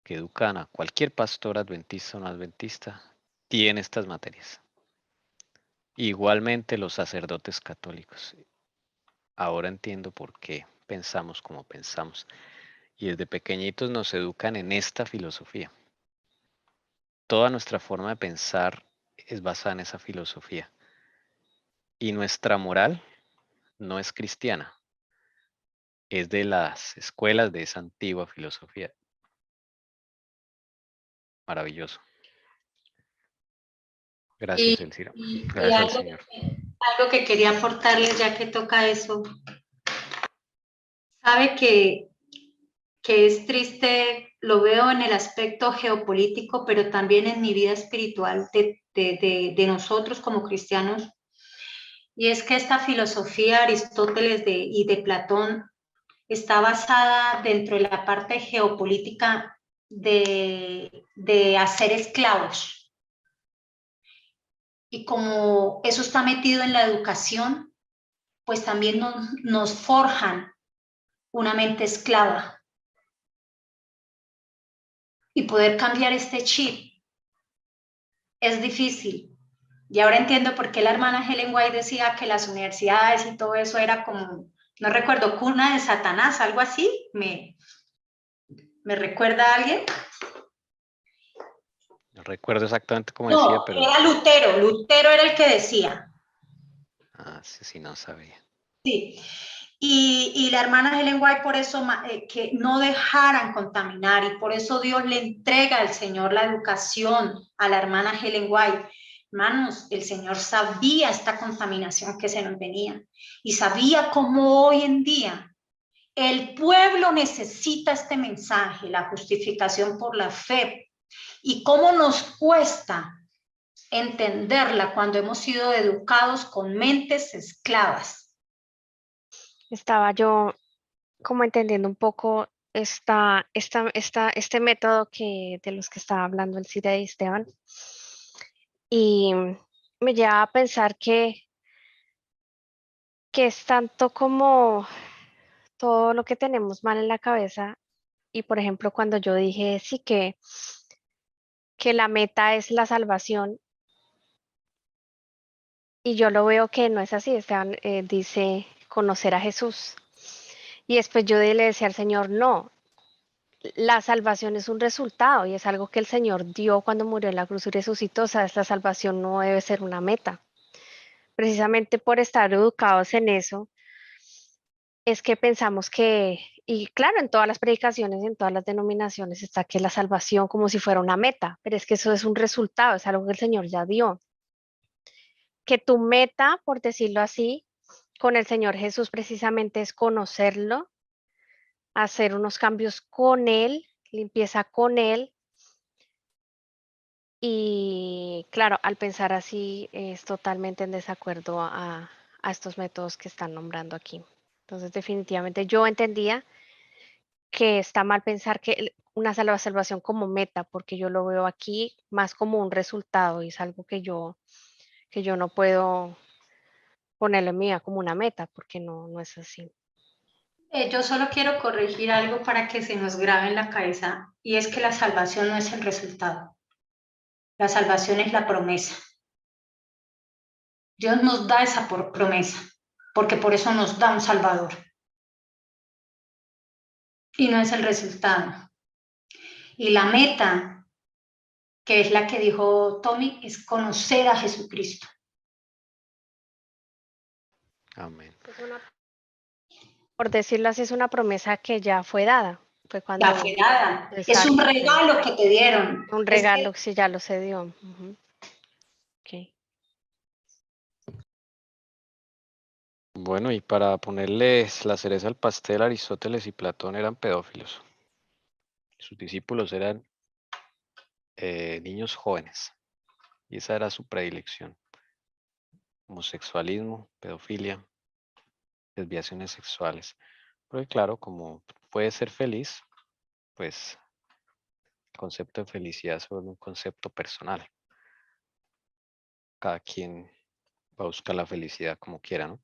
que educan a cualquier pastor adventista o no adventista tiene estas materias. Igualmente los sacerdotes católicos. Ahora entiendo por qué pensamos como pensamos. Y desde pequeñitos nos educan en esta filosofía. Toda nuestra forma de pensar es basada en esa filosofía. Y nuestra moral no es cristiana. Es de las escuelas de esa antigua filosofía. Maravilloso. Gracias, Elcira. Y Gracias al Señor. algo que quería aportarles ya que toca eso. Sabe que es triste, lo veo en el aspecto geopolítico, pero también en mi vida espiritual de nosotros como cristianos. Y es que esta filosofía de Aristóteles y de Platón está basada dentro de la parte geopolítica de hacer esclavos. Y como eso está metido en la educación, pues también nos forjan una mente esclava. Y poder cambiar este chip es difícil. Y ahora entiendo por qué la hermana Ellen White decía que las universidades y todo eso era como, no recuerdo, cuna de Satanás, algo así. ¿Me recuerda a alguien? No recuerdo exactamente cómo No, decía, pero... era Lutero. Lutero era el que decía. Ah, sí, no sabía. Sí. Y la hermana Ellen White por eso que no dejaran contaminar, y por eso Dios le entrega al Señor la educación a la hermana Ellen White. Hermanos, el Señor sabía esta contaminación que se nos venía y sabía cómo hoy en día el pueblo necesita este mensaje, la justificación por la fe, y cómo nos cuesta entenderla cuando hemos sido educados con mentes esclavas. Estaba yo como entendiendo un poco este método de los que estaba hablando el Cide y Esteban, y me lleva a pensar que es tanto como todo lo que tenemos mal en la cabeza. Y por ejemplo, cuando yo dije sí que la meta es la salvación, y yo lo veo que no es así. Esteban dice conocer a Jesús. Y después yo le decía al Señor, no, la salvación es un resultado y es algo que el Señor dio cuando murió en la cruz y resucitó. O sea, esta salvación no debe ser una meta. Precisamente por estar educados en eso, es que pensamos y claro, en todas las predicaciones, en todas las denominaciones está que la salvación como si fuera una meta, pero es que eso es un resultado, es algo que el Señor ya dio. Que tu meta, por decirlo así, con el Señor Jesús precisamente es conocerlo, hacer unos cambios con Él, limpieza con Él, Y claro, al pensar así es totalmente en desacuerdo a estos métodos que están nombrando aquí. Entonces, definitivamente yo entendía que está mal pensar que una salvación como meta, porque yo lo veo aquí más como un resultado y es algo que yo no puedo ponerle en mi vida como una meta, porque no es así. Yo solo quiero corregir algo para que se nos grabe en la cabeza, y es que la salvación no es el resultado. La salvación es la promesa. Dios nos da esa promesa, porque por eso nos da un Salvador. Y no es el resultado. Y la meta, que es la que dijo Tommy, es conocer a Jesucristo. Amén. Por decirlo así, es una promesa que ya fue dada. Fue Ya cuando, fue dada. Es exacto, un sí. regalo que te dieron. Un Es que regalo que sí ya lo se dio. Ujú. Ok. Bueno, y para ponerles la cereza al pastel, Aristóteles y Platón eran pedófilos. Sus discípulos eran niños jóvenes. Y esa era su predilección. Homosexualismo, pedofilia, desviaciones sexuales. Porque claro, como puede ser feliz, pues el concepto de felicidad es un concepto personal. Cada quien va a buscar la felicidad como quiera, ¿no?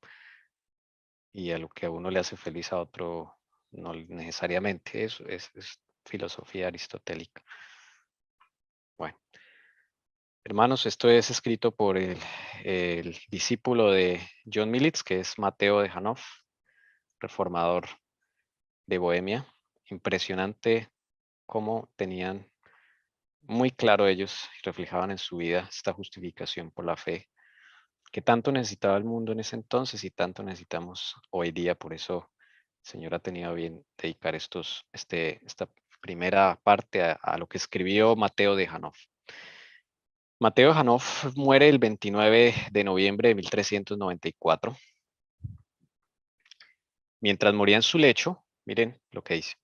Y a lo que a uno le hace feliz a otro, no necesariamente. Eso es filosofía aristotélica. Bueno, hermanos, esto es escrito por el discípulo de John Mills, que es Mateo de Hanoff, reformador de Bohemia. Impresionante cómo tenían muy claro ellos y reflejaban en su vida esta justificación por la fe que tanto necesitaba el mundo en ese entonces y tanto necesitamos hoy día. Por eso el Señor ha tenido bien dedicar esta primera parte a lo que escribió Mateo de Hanoff. Mateo de Hanoff muere el 29 de noviembre de 1394. Mientras moría en su lecho, miren lo que dice.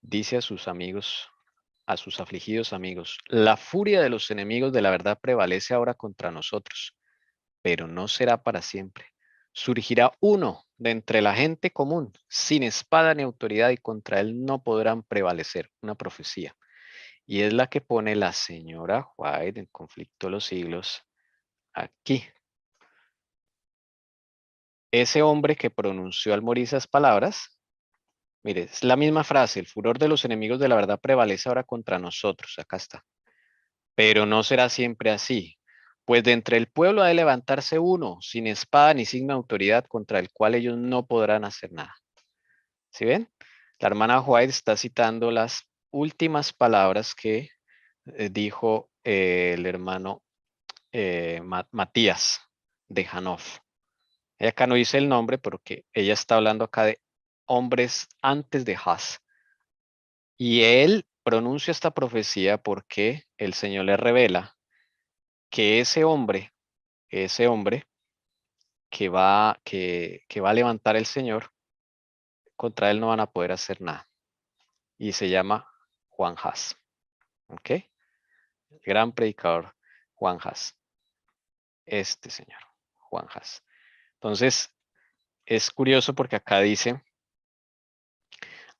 Dice a sus amigos, a sus afligidos amigos, la furia de los enemigos de la verdad prevalece ahora contra nosotros, pero no será para siempre. Surgirá uno de entre la gente común, sin espada ni autoridad, y contra él no podrán prevalecer. Una profecía. Y es la que pone la señora White en Conflicto de los Siglos aquí. Ese hombre que pronunció al morir esas palabras, mire, es la misma frase, el furor de los enemigos de la verdad prevalece ahora contra nosotros, acá está. Pero no será siempre así, pues de entre el pueblo ha de levantarse uno, sin espada ni signo de autoridad, contra el cual ellos no podrán hacer nada. ¿Sí ven? La hermana White está citando las últimas palabras que dijo el hermano Matías de Hanoff. Ella acá no dice el nombre porque ella está hablando acá de hombres antes de Haas. Y él pronuncia esta profecía porque el Señor le revela que ese hombre que va a levantar el Señor, contra él no van a poder hacer nada. Y se llama Juan Haas. ¿Ok? El gran predicador Juan Haas. Este señor, Juan Haas. Entonces, es curioso porque acá dice,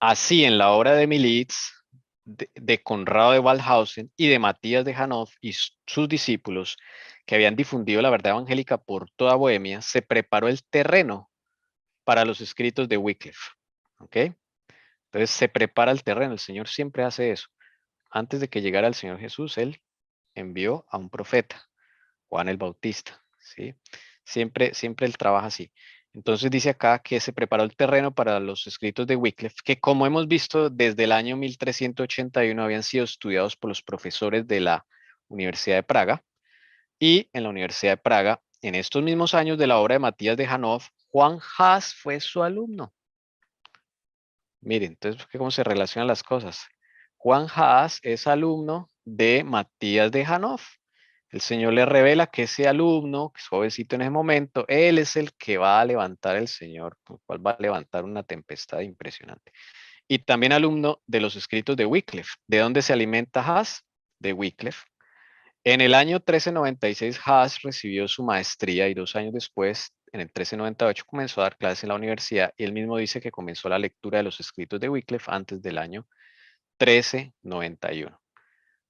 así en la obra de Militz, de Conrado de Waldhausen y de Matías de Hanoff y sus discípulos que habían difundido la verdad evangélica por toda Bohemia, se preparó el terreno para los escritos de Wycliffe. ¿Ok? Entonces se prepara el terreno, el Señor siempre hace eso. Antes de que llegara el Señor Jesús, Él envió a un profeta, Juan el Bautista, ¿sí? Siempre Él trabaja así. Entonces dice acá que se preparó el terreno para los escritos de Wycliffe, que como hemos visto desde el año 1381 habían sido estudiados por los profesores de la Universidad de Praga, y en la Universidad de Praga, en estos mismos años de la obra de Matías de Hanoff, Juan Haas fue su alumno. Miren, entonces, ¿cómo se relacionan las cosas? Juan Haas es alumno de Matías de Hanoff. El Señor le revela que ese alumno, que es jovencito en ese momento, él es el que va a levantar el Señor, el cual va a levantar una tempestad impresionante. Y también alumno de los escritos de Wycliffe. ¿De dónde se alimenta Haas? De Wycliffe. En el año 1396, Haas recibió su maestría y 2 años después, en el 1398, comenzó a dar clases en la universidad y él mismo dice que comenzó la lectura de los escritos de Wycliffe antes del año 1391.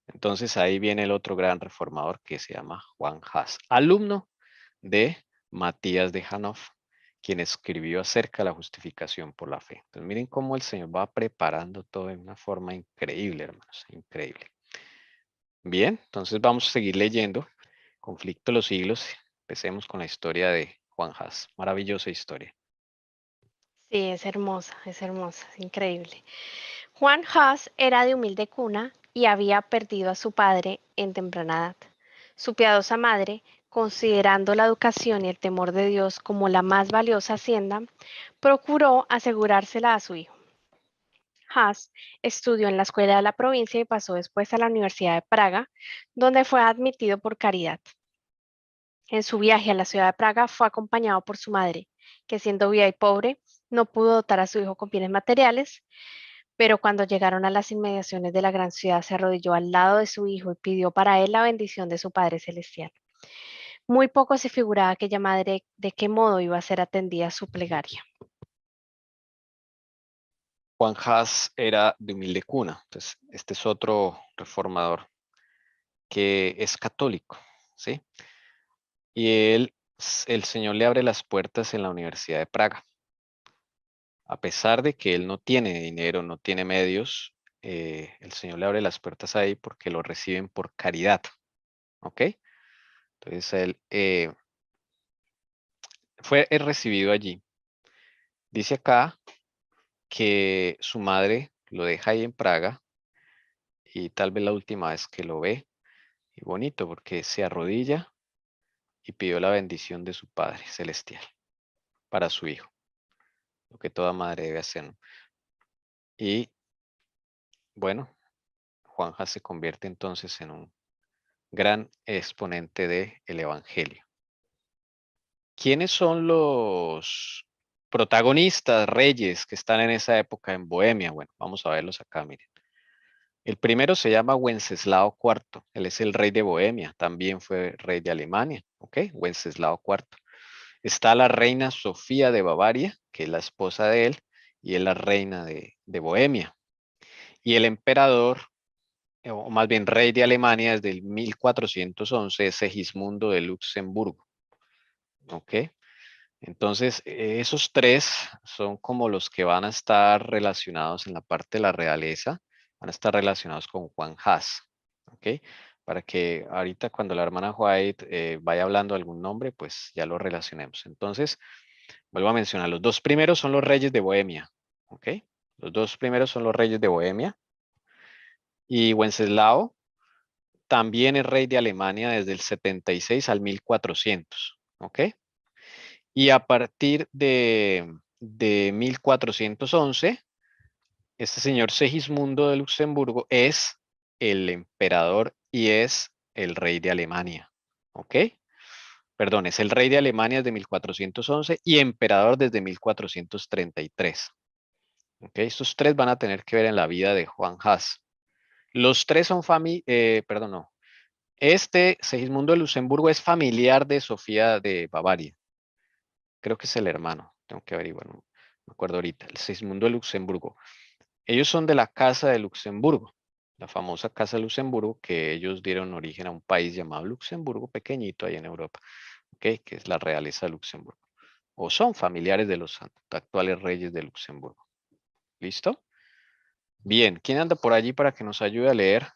Entonces ahí viene el otro gran reformador que se llama Juan Haas, alumno de Matías de Hannover, quien escribió acerca de la justificación por la fe. Entonces miren cómo el Señor va preparando todo de una forma increíble, hermanos, increíble. Bien, entonces vamos a seguir leyendo Conflicto de los siglos. Empecemos con la historia de Juan Haas. Maravillosa historia. Sí, es increíble. Juan Haas era de humilde cuna y había perdido a su padre en temprana edad. Su piadosa madre, considerando la educación y el temor de Dios como la más valiosa hacienda, procuró asegurársela a su hijo. Haas estudió en la escuela de la provincia y pasó después a la Universidad de Praga, donde fue admitido por caridad. En su viaje a la ciudad de Praga fue acompañado por su madre, que siendo viuda y pobre, no pudo dotar a su hijo con bienes materiales, pero cuando llegaron a las inmediaciones de la gran ciudad se arrodilló al lado de su hijo y pidió para él la bendición de su Padre Celestial. Muy poco se figuraba aquella madre de qué modo iba a ser atendida su plegaria. Juan Haas era de humilde cuna. Entonces, este es otro reformador que es católico, ¿sí? Y el Señor le abre las puertas en la Universidad de Praga. A pesar de que él no tiene dinero, no tiene medios, el Señor le abre las puertas ahí porque lo reciben por caridad. ¿Ok? Entonces él fue recibido allí. Dice acá que su madre lo deja ahí en Praga y tal vez la última vez que lo ve. Y bonito porque se arrodilla y pidió la bendición de su Padre Celestial para su hijo. Lo que toda madre debe hacer, ¿no? Y bueno, Juanja se convierte entonces en un gran exponente del Evangelio. ¿Quiénes son los protagonistas, reyes que están en esa época en Bohemia? Bueno, vamos a verlos acá, miren. El primero se llama Wenceslao IV. Él es el rey de Bohemia. También fue rey de Alemania. ¿Ok? Wenceslao IV. Está la reina Sofía de Bavaria, que es la esposa de él, y es la reina de Bohemia. Y el emperador, o más bien rey de Alemania desde el 1411, es Segismundo de Luxemburgo. ¿Ok? Entonces, esos tres son como los que van a estar relacionados en la parte de la realeza, van a estar relacionados con Juan Haas. ¿Ok? Para que ahorita cuando la hermana White vaya hablando algún nombre, pues ya lo relacionemos. Entonces, vuelvo a mencionar, los dos primeros son los reyes de Bohemia. ¿Ok? Los dos primeros son los reyes de Bohemia. Y Wenceslao también es rey de Alemania desde el 76 al 1400. ¿Ok? Y a partir de 1411, este señor Segismundo de Luxemburgo es el emperador y es el rey de Alemania. ¿Ok? Perdón, es el rey de Alemania desde 1411 y emperador desde 1433. ¿Ok? Estos tres van a tener que ver en la vida de Juan Haas. Los tres son perdón, no. Este Segismundo de Luxemburgo es familiar de Sofía de Bavaria. Creo que es el hermano, tengo que averiguar, no me acuerdo ahorita, el Segismundo de Luxemburgo. Ellos son de la Casa de Luxemburgo, la famosa Casa de Luxemburgo, que ellos dieron origen a un país llamado Luxemburgo, pequeñito ahí en Europa, ¿okay? Que es la realeza de Luxemburgo. O son familiares de los actuales reyes de Luxemburgo. ¿Listo? Bien, ¿quién anda por allí para que nos ayude a leer?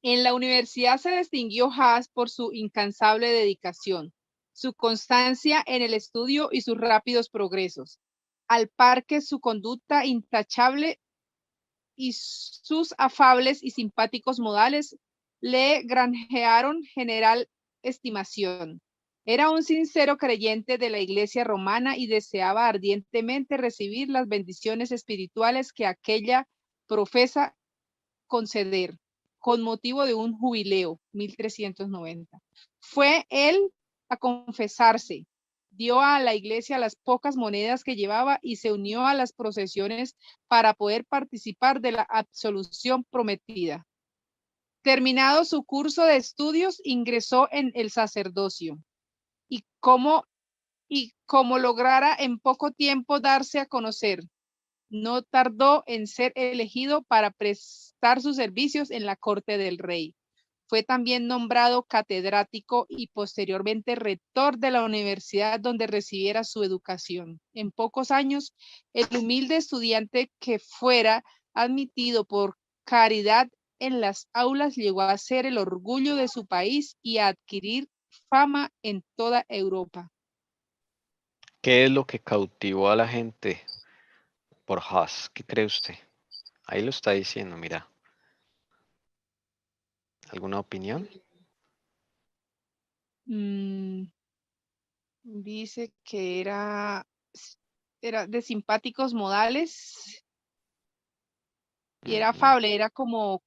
En la universidad se distinguió Haas por su incansable dedicación, su constancia en el estudio y sus rápidos progresos, al par que su conducta intachable y sus afables y simpáticos modales le granjearon general estimación. Era un sincero creyente de la Iglesia romana y deseaba ardientemente recibir las bendiciones espirituales que aquella profesa conceder con motivo de un jubileo, 1390. Fue él a confesarse, dio a la iglesia las pocas monedas que llevaba y se unió a las procesiones para poder participar de la absolución prometida. Terminado su curso de estudios, ingresó en el sacerdocio. Y como lograra en poco tiempo darse a conocer, no tardó en ser elegido para prestar sus servicios en la corte del rey. Fue también nombrado catedrático y posteriormente rector de la universidad donde recibiera su educación. En pocos años, el humilde estudiante que fuera admitido por caridad en las aulas llegó a ser el orgullo de su país y a adquirir fama en toda Europa. ¿Qué es lo que cautivó a la gente por Haas? ¿Qué cree usted? Ahí lo está diciendo, mira. ¿Alguna opinión? Dice que era de simpáticos modales y era afable, era o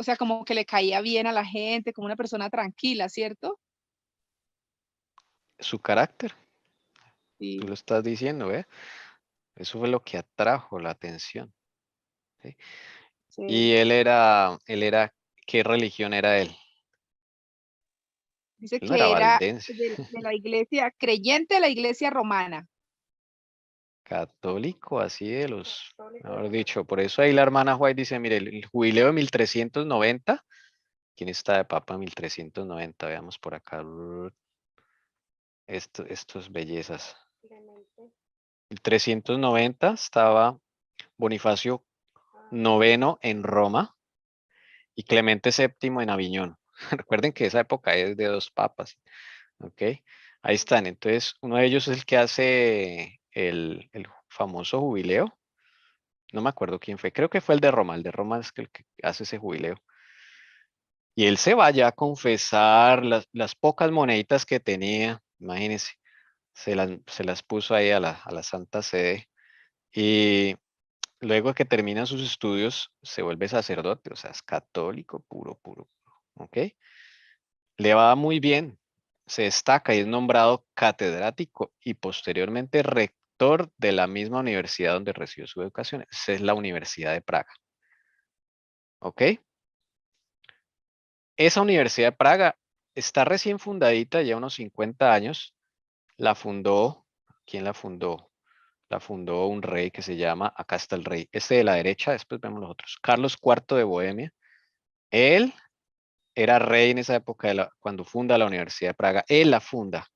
sea, como que le caía bien a la gente, como una persona tranquila, ¿cierto? Su carácter, Sí. tú lo estás diciendo, ¿eh? Eso fue lo que atrajo la atención. ¿Sí? Sí. Y ¿qué religión era él? Dice Él no era que era valdense, de la iglesia, creyente de la iglesia romana. católico, así de los, mejor dicho. Por eso ahí la hermana White dice, mire, el jubileo de 1390, ¿quién está de papa en 1390? Veamos por acá. Estos bellezas. 1390 estaba Bonifacio IX en Roma y Clemente VII en Aviñón. Recuerden que esa época es de 2 papas. ¿Ok? Ahí están. Entonces, uno de ellos es el que hace el famoso jubileo. No me acuerdo quién fue. Creo que fue el de Roma. El de Roma es el que hace ese jubileo. Y él se va ya a confesar las pocas moneditas que tenía. Imagínense. Se las puso ahí a la Santa Sede. Y luego de que termina sus estudios, se vuelve sacerdote. O sea, es católico puro, puro. ¿Ok? Le va muy bien, se destaca y es nombrado catedrático y posteriormente rector de la misma universidad donde recibió su educación. Esa es la Universidad de Praga. ¿Ok? Esa Universidad de Praga está recién fundadita, ya unos 50 años. La fundó, ¿quién la fundó? La fundó un rey que se llama, acá está el rey, este de la derecha, después vemos los otros, Carlos IV de Bohemia. Él era rey en esa época cuando funda la Universidad de Praga. Él la funda.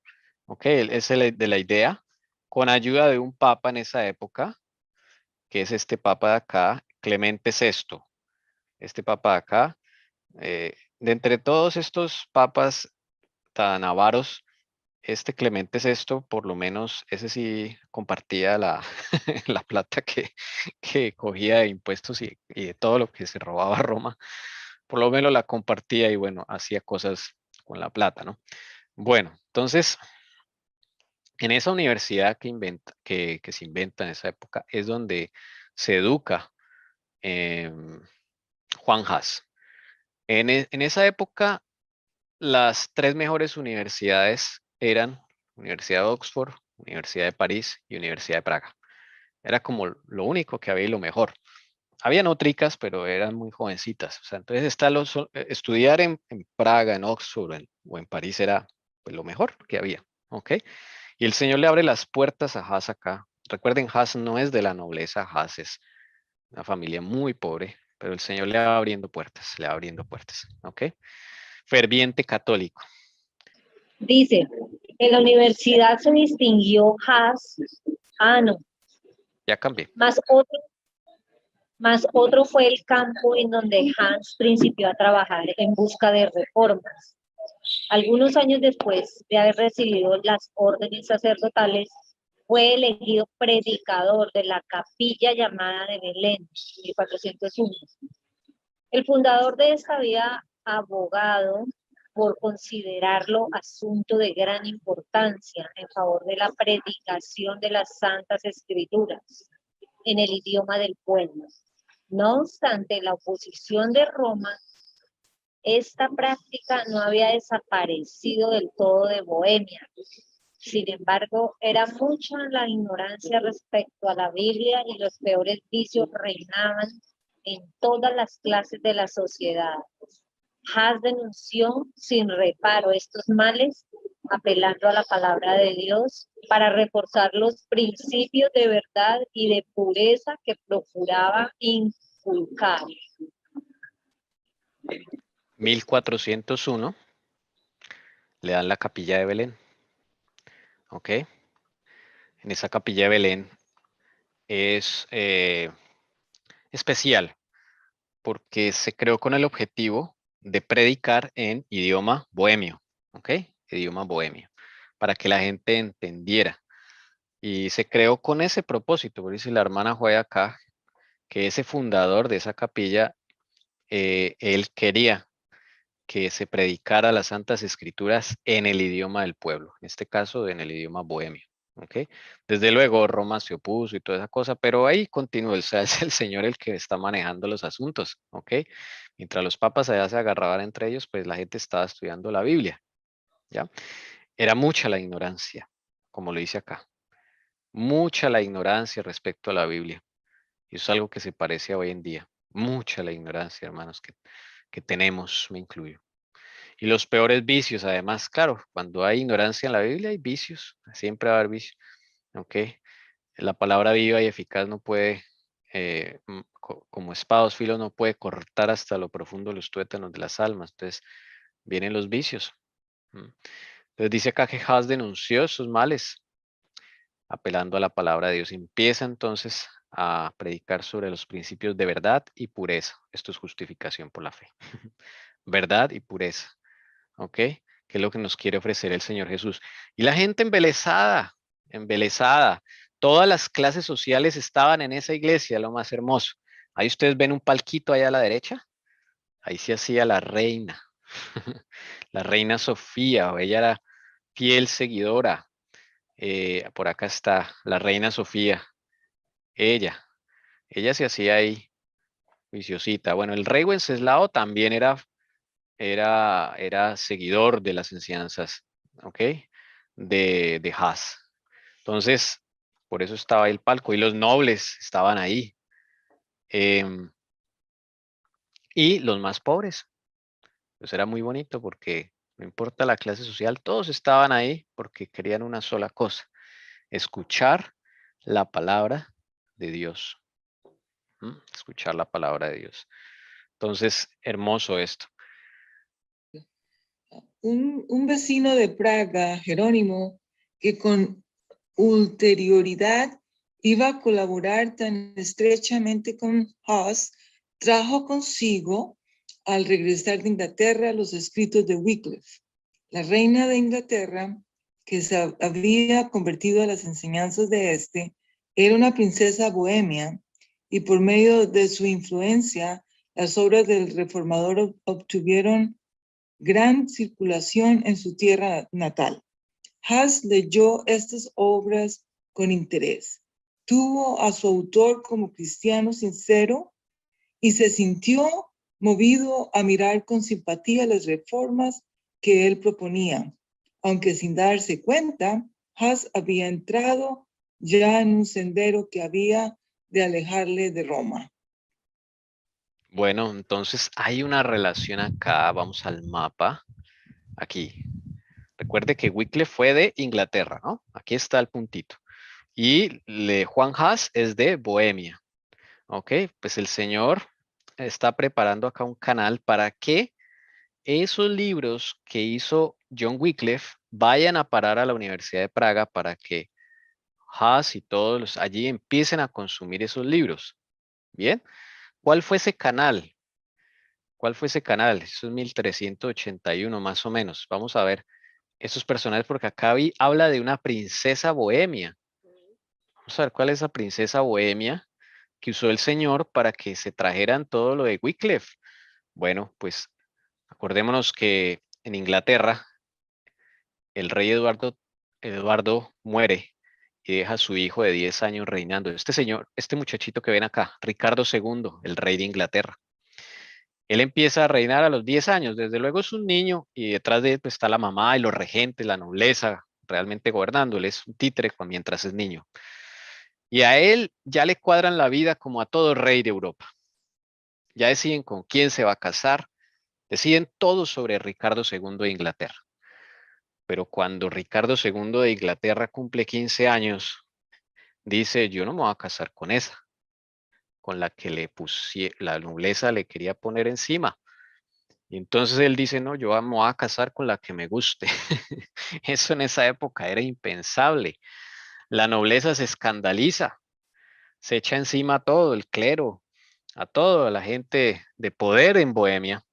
¿Ok? Él es de la idea, con ayuda de un papa en esa época, que es este papa de acá, Clemente VI. Este papa de acá, de entre todos estos papas tan avaros, este Clemente VI, por lo menos, ese sí compartía la, la plata que cogía de impuestos y de todo lo que se robaba a Roma. Por lo menos la compartía y bueno, hacía cosas con la plata, ¿no? Bueno, entonces, en esa universidad que se inventa en esa época es donde se educa Juan Haas. En esa época, las 3 mejores universidades eran Universidad de Oxford, Universidad de París y Universidad de Praga. Era como lo único que había y lo mejor. Habían otricas, pero eran muy jovencitas. O sea, entonces estudiar en Praga, en Oxford o en París era pues, lo mejor que había. ¿Ok? Y el Señor le abre las puertas a Haas acá. Recuerden, Haas no es de la nobleza, Haas es una familia muy pobre, pero el Señor le va abriendo puertas, le va abriendo puertas. ¿Ok? Ferviente católico. Dice, en la universidad se distinguió Haas, no, Ya cambié. más otro fue el campo en donde Hans principió a trabajar en busca de reformas. Algunos años después de haber recibido las órdenes sacerdotales, fue elegido predicador de la capilla llamada de Belén, 1401. El fundador de esta había abogado por considerarlo asunto de gran importancia en favor de la predicación de las Santas Escrituras en el idioma del pueblo. No obstante, la oposición de Roma, esta práctica no había desaparecido del todo de Bohemia. Sin embargo, era mucha la ignorancia respecto a la Biblia y los peores vicios reinaban en todas las clases de la sociedad. Haas denunció sin reparo estos males, apelando a la palabra de Dios para reforzar los principios de verdad y de pureza que procuraba inculcar. 1401, le dan la capilla de Belén. ¿Ok? En esa capilla de Belén es especial porque se creó con el objetivo de predicar en idioma bohemio. ¿Ok? Idioma bohemio. Para que la gente entendiera. Y se creó con ese propósito. Por eso la hermana juega acá, que ese fundador de esa capilla, él quería que se predicara las Santas Escrituras en el idioma del pueblo, en este caso en el idioma bohemio. ¿Ok? Desde luego Roma se opuso y toda esa cosa, pero ahí continúa, o sea, es el Señor el que está manejando los asuntos. ¿Ok? Mientras los papas allá se agarraban entre ellos, pues la gente estaba estudiando la Biblia. ¿Ya? Era mucha la ignorancia, como lo dice acá. Mucha la ignorancia respecto a la Biblia. Y eso es algo que se parece a hoy en día. Mucha la ignorancia, hermanos, que tenemos, me incluyo. Y los peores vicios, además, claro, cuando hay ignorancia en la Biblia hay vicios, siempre va a haber vicios. ¿Ok? La palabra viva y eficaz no puede, como espada o filo, no puede cortar hasta lo profundo los tuétanos de las almas. Entonces, vienen los vicios. Entonces dice acá que Haas denunció esos males, apelando a la palabra de Dios. Empieza entonces a predicar sobre los principios de verdad y pureza. Esto es justificación por la fe. Verdad y pureza. ¿Ok? Que es lo que nos quiere ofrecer el Señor Jesús. Y la gente embelesada, embelesada. Todas las clases sociales estaban en esa iglesia, lo más hermoso. Ahí ustedes ven un palquito allá a la derecha. Ahí se hacía la reina. La reina Sofía, o ella era fiel seguidora. Por acá está la reina Sofía. Ella se hacía ahí viciosita. Bueno, el rey Wenceslao también era seguidor de las enseñanzas, ¿ok? De Haas. Entonces, por eso estaba ahí el palco y los nobles estaban ahí. Y los más pobres. Pues era muy bonito porque no importa la clase social, todos estaban ahí porque querían una sola cosa, escuchar la palabra de Dios. Escuchar la palabra de Dios. Entonces, hermoso esto. Un vecino de Praga, Jerónimo, que con ulterioridad iba a colaborar tan estrechamente con Haas, trajo consigo, al regresar de Inglaterra, los escritos de Wycliffe. La reina de Inglaterra, que se había convertido a las enseñanzas de este, era una princesa bohemia, y por medio de su influencia, las obras del reformador obtuvieron gran circulación en su tierra natal. Haas leyó estas obras con interés. Tuvo a su autor como cristiano sincero y se sintió movido a mirar con simpatía las reformas que él proponía, aunque sin darse cuenta, Haas había entrado ya en un sendero que había de alejarle de Roma. Bueno, entonces hay una relación acá. Vamos al mapa. Aquí. Recuerde que Wycliffe fue de Inglaterra, ¿no? Aquí está el puntito. Y Juan Haas es de Bohemia. Ok, pues el Señor está preparando acá un canal para que esos libros que hizo John Wycliffe vayan a parar a la Universidad de Praga para que Haas y todos los allí empiecen a consumir esos libros. Bien, ¿cuál fue ese canal? ¿Cuál fue ese canal? Eso es 1381 más o menos. Vamos a ver esos personajes porque acá habla de una princesa bohemia. Vamos a ver cuál es esa princesa bohemia que usó el Señor para que se trajeran todo lo de Wycliffe. Bueno, pues acordémonos que en Inglaterra el rey Eduardo muere y deja a su hijo de 10 años reinando. Este muchachito que ven acá, Ricardo II, el rey de Inglaterra. Él empieza a reinar a los 10 años, desde luego es un niño y detrás de él pues, está la mamá y los regentes, la nobleza, realmente gobernando. Él es un títere mientras es niño. Y a él ya le cuadran la vida como a todo rey de Europa. Ya deciden con quién se va a casar, deciden todo sobre Ricardo II de Inglaterra. Pero cuando Ricardo II de Inglaterra cumple 15 años, dice, yo no me voy a casar con esa, con la que la nobleza le quería poner encima. Y entonces él dice, no, yo me voy a casar con la que me guste. Eso en esa época era impensable. La nobleza se escandaliza, se echa encima a todo, el clero, a toda la gente de poder en Bohemia.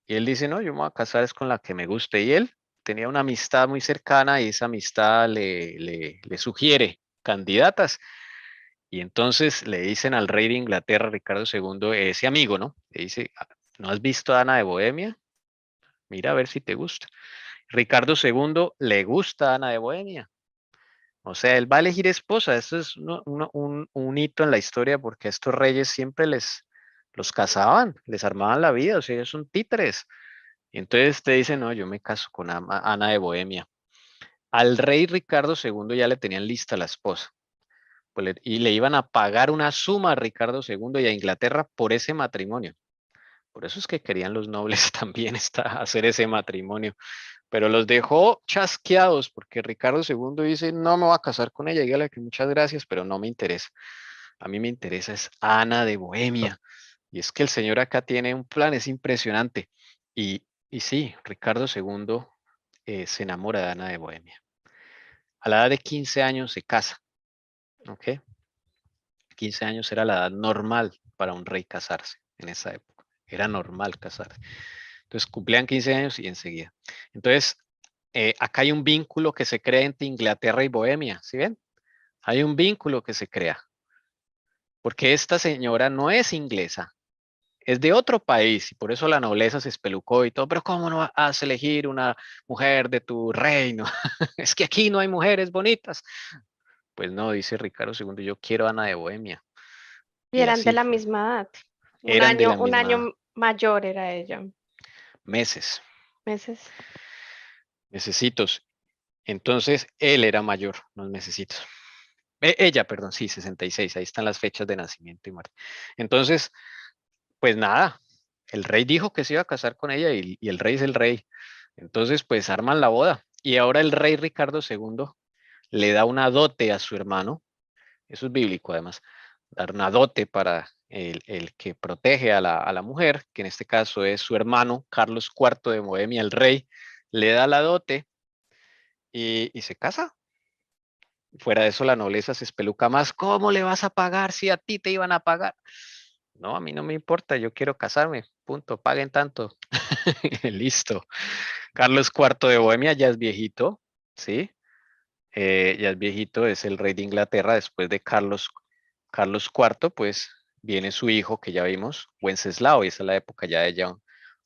Y él dice, no, yo me voy a casar es con la que me guste. Y él tenía una amistad muy cercana y esa amistad le sugiere candidatas. Y entonces le dicen al rey de Inglaterra, Ricardo II, ese amigo, ¿no? Le dice, ¿no has visto a Ana de Bohemia? Mira a ver si te gusta. Ricardo II le gusta a Ana de Bohemia. O sea, él va a elegir esposa. Esto es un hito en la historia porque a estos reyes siempre los casaban, les armaban la vida, o sea, ellos son títeres. Y entonces te dicen, no, yo me caso con Ana de Bohemia. Al rey Ricardo II ya le tenían lista la esposa. Pues y le iban a pagar una suma a Ricardo II y a Inglaterra por ese matrimonio. Por eso es que querían los nobles también hacer ese matrimonio. Pero los dejó chasqueados porque Ricardo II dice, no me voy a casar con ella, dígale que muchas gracias, pero no me interesa. A mí me interesa es Ana de Bohemia. Y es que el señor acá tiene un plan, es impresionante. Y sí, Ricardo II se enamora de Ana de Bohemia. A la edad de 15 años se casa. ¿Ok? 15 años era la edad normal para un rey casarse en esa época. Era normal casarse. Entonces cumplían 15 años y enseguida. Entonces, acá hay un vínculo que se crea entre Inglaterra y Bohemia. ¿Sí ven? Hay un vínculo que se crea. Porque esta señora no es inglesa, es de otro país y por eso la nobleza se espelucó y todo. Pero ¿cómo no vas a elegir una mujer de tu reino? Es que aquí no hay mujeres bonitas. Pues no, dice Ricardo II, yo quiero a Ana de Bohemia. Y Y eran de así la fue. misma edad. Eran de la Un misma año mayor era ella. meses, Meses. mesecitos. Entonces, él era mayor, unos mesecitos. Ella, perdón, sí, 66, ahí están las fechas de nacimiento y muerte. Entonces, pues nada, el rey dijo que se iba a casar con ella y el rey es el rey. Entonces, pues arman la boda. Y ahora el rey Ricardo II le da una dote a su hermano, eso es bíblico además, dar una dote para el que protege a la mujer, que en este caso es su hermano, Carlos IV de Bohemia, el rey, le da la dote y se casa. Fuera de eso, la nobleza se espeluca más. ¿Cómo le vas a pagar si a ti te iban a pagar? No, a mí no me importa, yo quiero casarme, punto, paguen tanto. Listo. Carlos IV de Bohemia ya es viejito, ¿sí? Ya es viejito, es el rey de Inglaterra. Después de Carlos IV, pues viene su hijo, que ya vimos, Wenceslao, y esa es la época ya de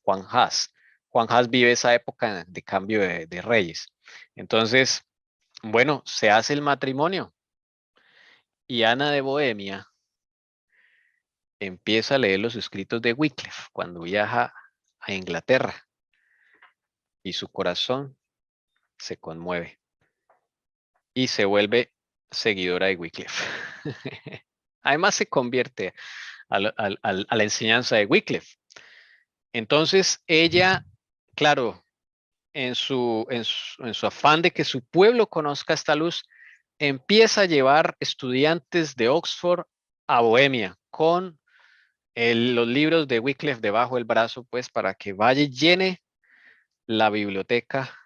Juan Haas. Juan Haas vive esa época de cambio de reyes. Entonces, bueno, se hace el matrimonio y Ana de Bohemia empieza a leer los escritos de Wycliffe cuando viaja a Inglaterra y su corazón se conmueve y se vuelve seguidora de Wycliffe. Además se convierte a la enseñanza de Wycliffe. Entonces ella, claro, en su afán de que su pueblo conozca esta luz, empieza a llevar estudiantes de Oxford a Bohemia con los libros de Wycliffe debajo del brazo, pues para que vaya y llene la biblioteca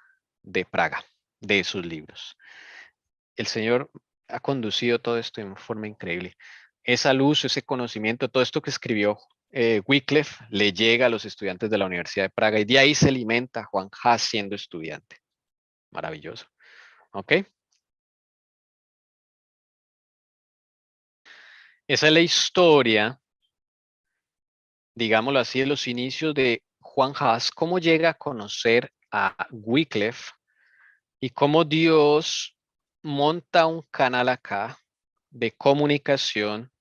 de Praga de sus libros. El Señor ha conducido todo esto de una forma increíble. Esa luz, ese conocimiento, todo esto que escribió Wycliffe le llega a los estudiantes de la Universidad de Praga y de ahí se alimenta Juan Haas siendo estudiante. Maravilloso. ¿Ok? Esa es la historia, digámoslo así, de los inicios de Juan Haas, cómo llega a conocer a Wycliffe y cómo Dios monta un canal acá de comunicación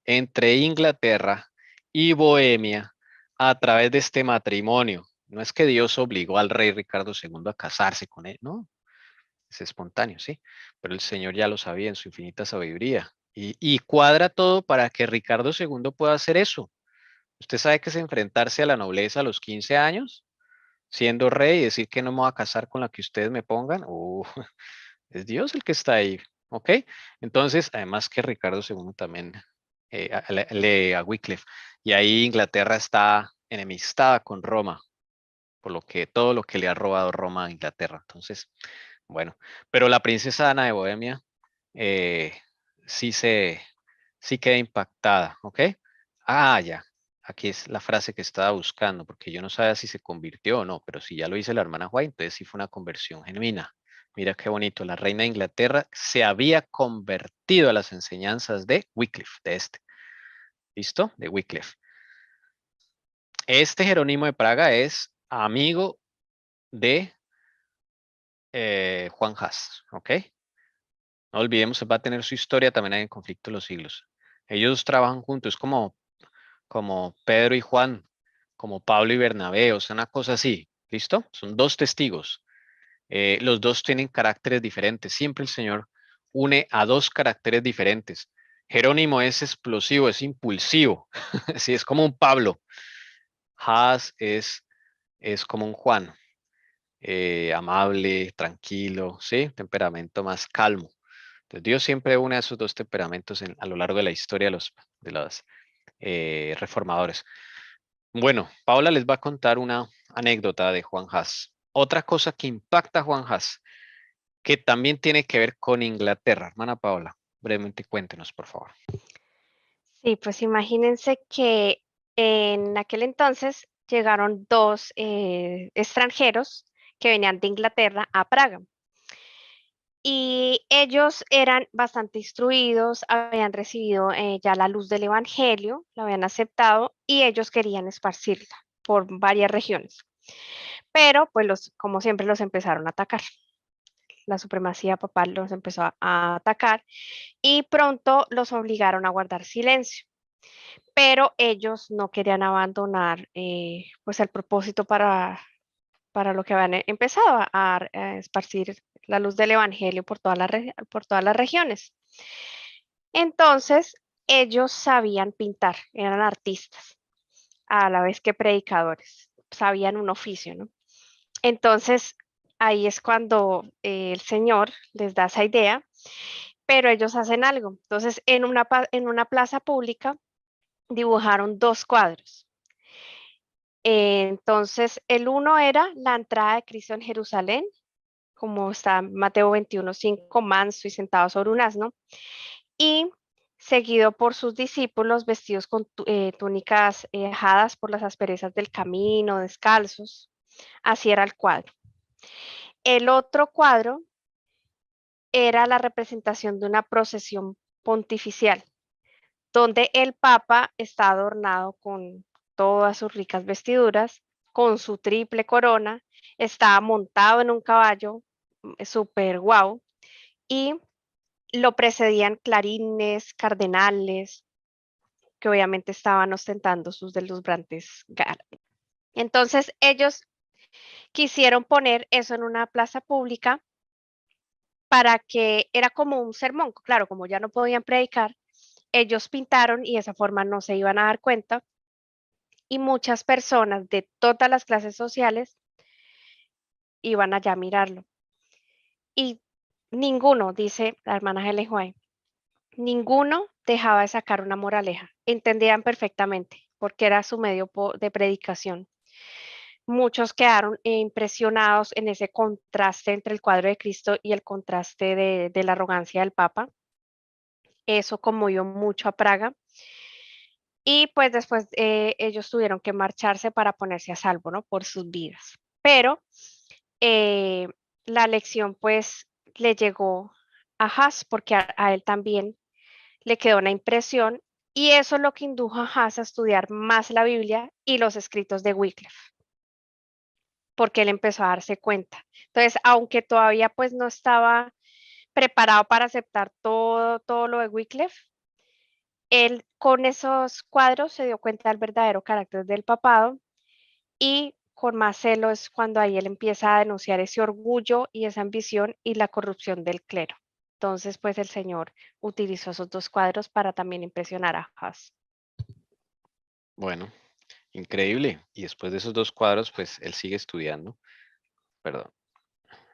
entre Inglaterra y Bohemia a través de este matrimonio. No es que Dios obligó al rey Ricardo II a casarse con él, no, es espontáneo, sí, pero el Señor ya lo sabía en su infinita sabiduría y cuadra todo para que Ricardo II pueda hacer eso. O ¿Usted sabe qué es enfrentarse a la nobleza a los 15 años? Siendo rey y decir que no me voy a casar con la que ustedes me pongan. Es Dios el que está ahí, ¿ok? Entonces, además que Ricardo II también lee a Wycliffe. Y ahí Inglaterra está enemistada con Roma, por lo que todo lo que le ha robado Roma a Inglaterra. Entonces, bueno, pero la princesa Ana de Bohemia eh, sí queda impactada, ¿ok? Ah, ya. Aquí es la frase que estaba buscando, porque yo no sabía si se convirtió o no, pero si ya lo dice la hermana White, entonces sí fue una conversión genuina. Mira qué bonito, la reina de Inglaterra se había convertido a las enseñanzas de Wycliffe, de este. ¿Listo? De Wycliffe. Este Jerónimo de Praga es amigo de Juan Hus, ¿ok? No olvidemos, va a tener su historia también en Conflicto de los Siglos. Ellos trabajan juntos, como Pedro y Juan, como Pablo y Bernabé, o sea, una cosa así, ¿listo? Son dos testigos. Los dos tienen caracteres diferentes. Siempre el Señor une a dos caracteres diferentes. Jerónimo es explosivo, es impulsivo, sí, es como un Pablo. Haz es como un Juan, amable, tranquilo, ¿sí? Temperamento más calmo. Entonces Dios siempre une a esos dos temperamentos a lo largo de la historia de los reformadores. Bueno, Paula les va a contar una anécdota de Juan Hus. Otra cosa que impacta a Juan Hus, que también tiene que ver con Inglaterra. Hermana Paola, brevemente cuéntenos, por favor. Sí, pues imagínense que en aquel entonces llegaron dos extranjeros que venían de Inglaterra a Praga. Y ellos eran bastante instruidos, habían recibido ya la luz del Evangelio, la habían aceptado y ellos querían esparcirla por varias regiones. Pero, pues, como siempre, los empezaron a atacar. La supremacía papal los empezó a atacar y pronto los obligaron a guardar silencio. Pero ellos no querían abandonar pues el propósito para lo que habían empezado a esparcir la luz del Evangelio por por todas las regiones. Entonces, ellos sabían pintar, eran artistas, a la vez que predicadores, sabían un oficio, ¿no? Entonces, ahí es cuando el Señor les da esa idea, pero ellos hacen algo. Entonces, en una plaza pública dibujaron dos cuadros. Entonces, el uno era la entrada de Cristo en Jerusalén, como está en Mateo 21:5, manso y sentado sobre un asno, y seguido por sus discípulos vestidos con túnicas ajadas por las asperezas del camino, descalzos. Así era el cuadro. El otro cuadro era la representación de una procesión pontificial, donde el Papa está adornado con todas sus ricas vestiduras, con su triple corona, está montado en un caballo súper guau, y lo precedían clarines, cardenales, que obviamente estaban ostentando sus deslumbrantes galas. Entonces ellos quisieron poner eso en una plaza pública para que era como un sermón, claro, como ya no podían predicar, ellos pintaron y de esa forma no se iban a dar cuenta y muchas personas de todas las clases sociales iban allá a mirarlo. Y ninguno, dice la hermana Helen White, ninguno dejaba de sacar una moraleja. Entendían perfectamente porque era su medio de predicación. Muchos quedaron impresionados en ese contraste entre el cuadro de Cristo y el contraste de la arrogancia del Papa. Eso conmovió mucho a Praga. Y pues después ellos tuvieron que marcharse para ponerse a salvo, ¿no? Por sus vidas. Pero eh, la lección pues le llegó a Hus porque a él también le quedó una impresión y eso es lo que indujo a Hus a estudiar más la Biblia y los escritos de Wycliffe, porque él empezó a darse cuenta. Entonces, aunque todavía pues no estaba preparado para aceptar todo lo de Wycliffe, él con esos cuadros se dio cuenta del verdadero carácter del papado y con más celo es cuando ahí él empieza a denunciar ese orgullo y esa ambición y la corrupción del clero. Entonces, pues el Señor utilizó esos dos cuadros para también impresionar a Hus. Bueno, Increíble. Y después de esos 2 cuadros, pues él sigue estudiando, perdón,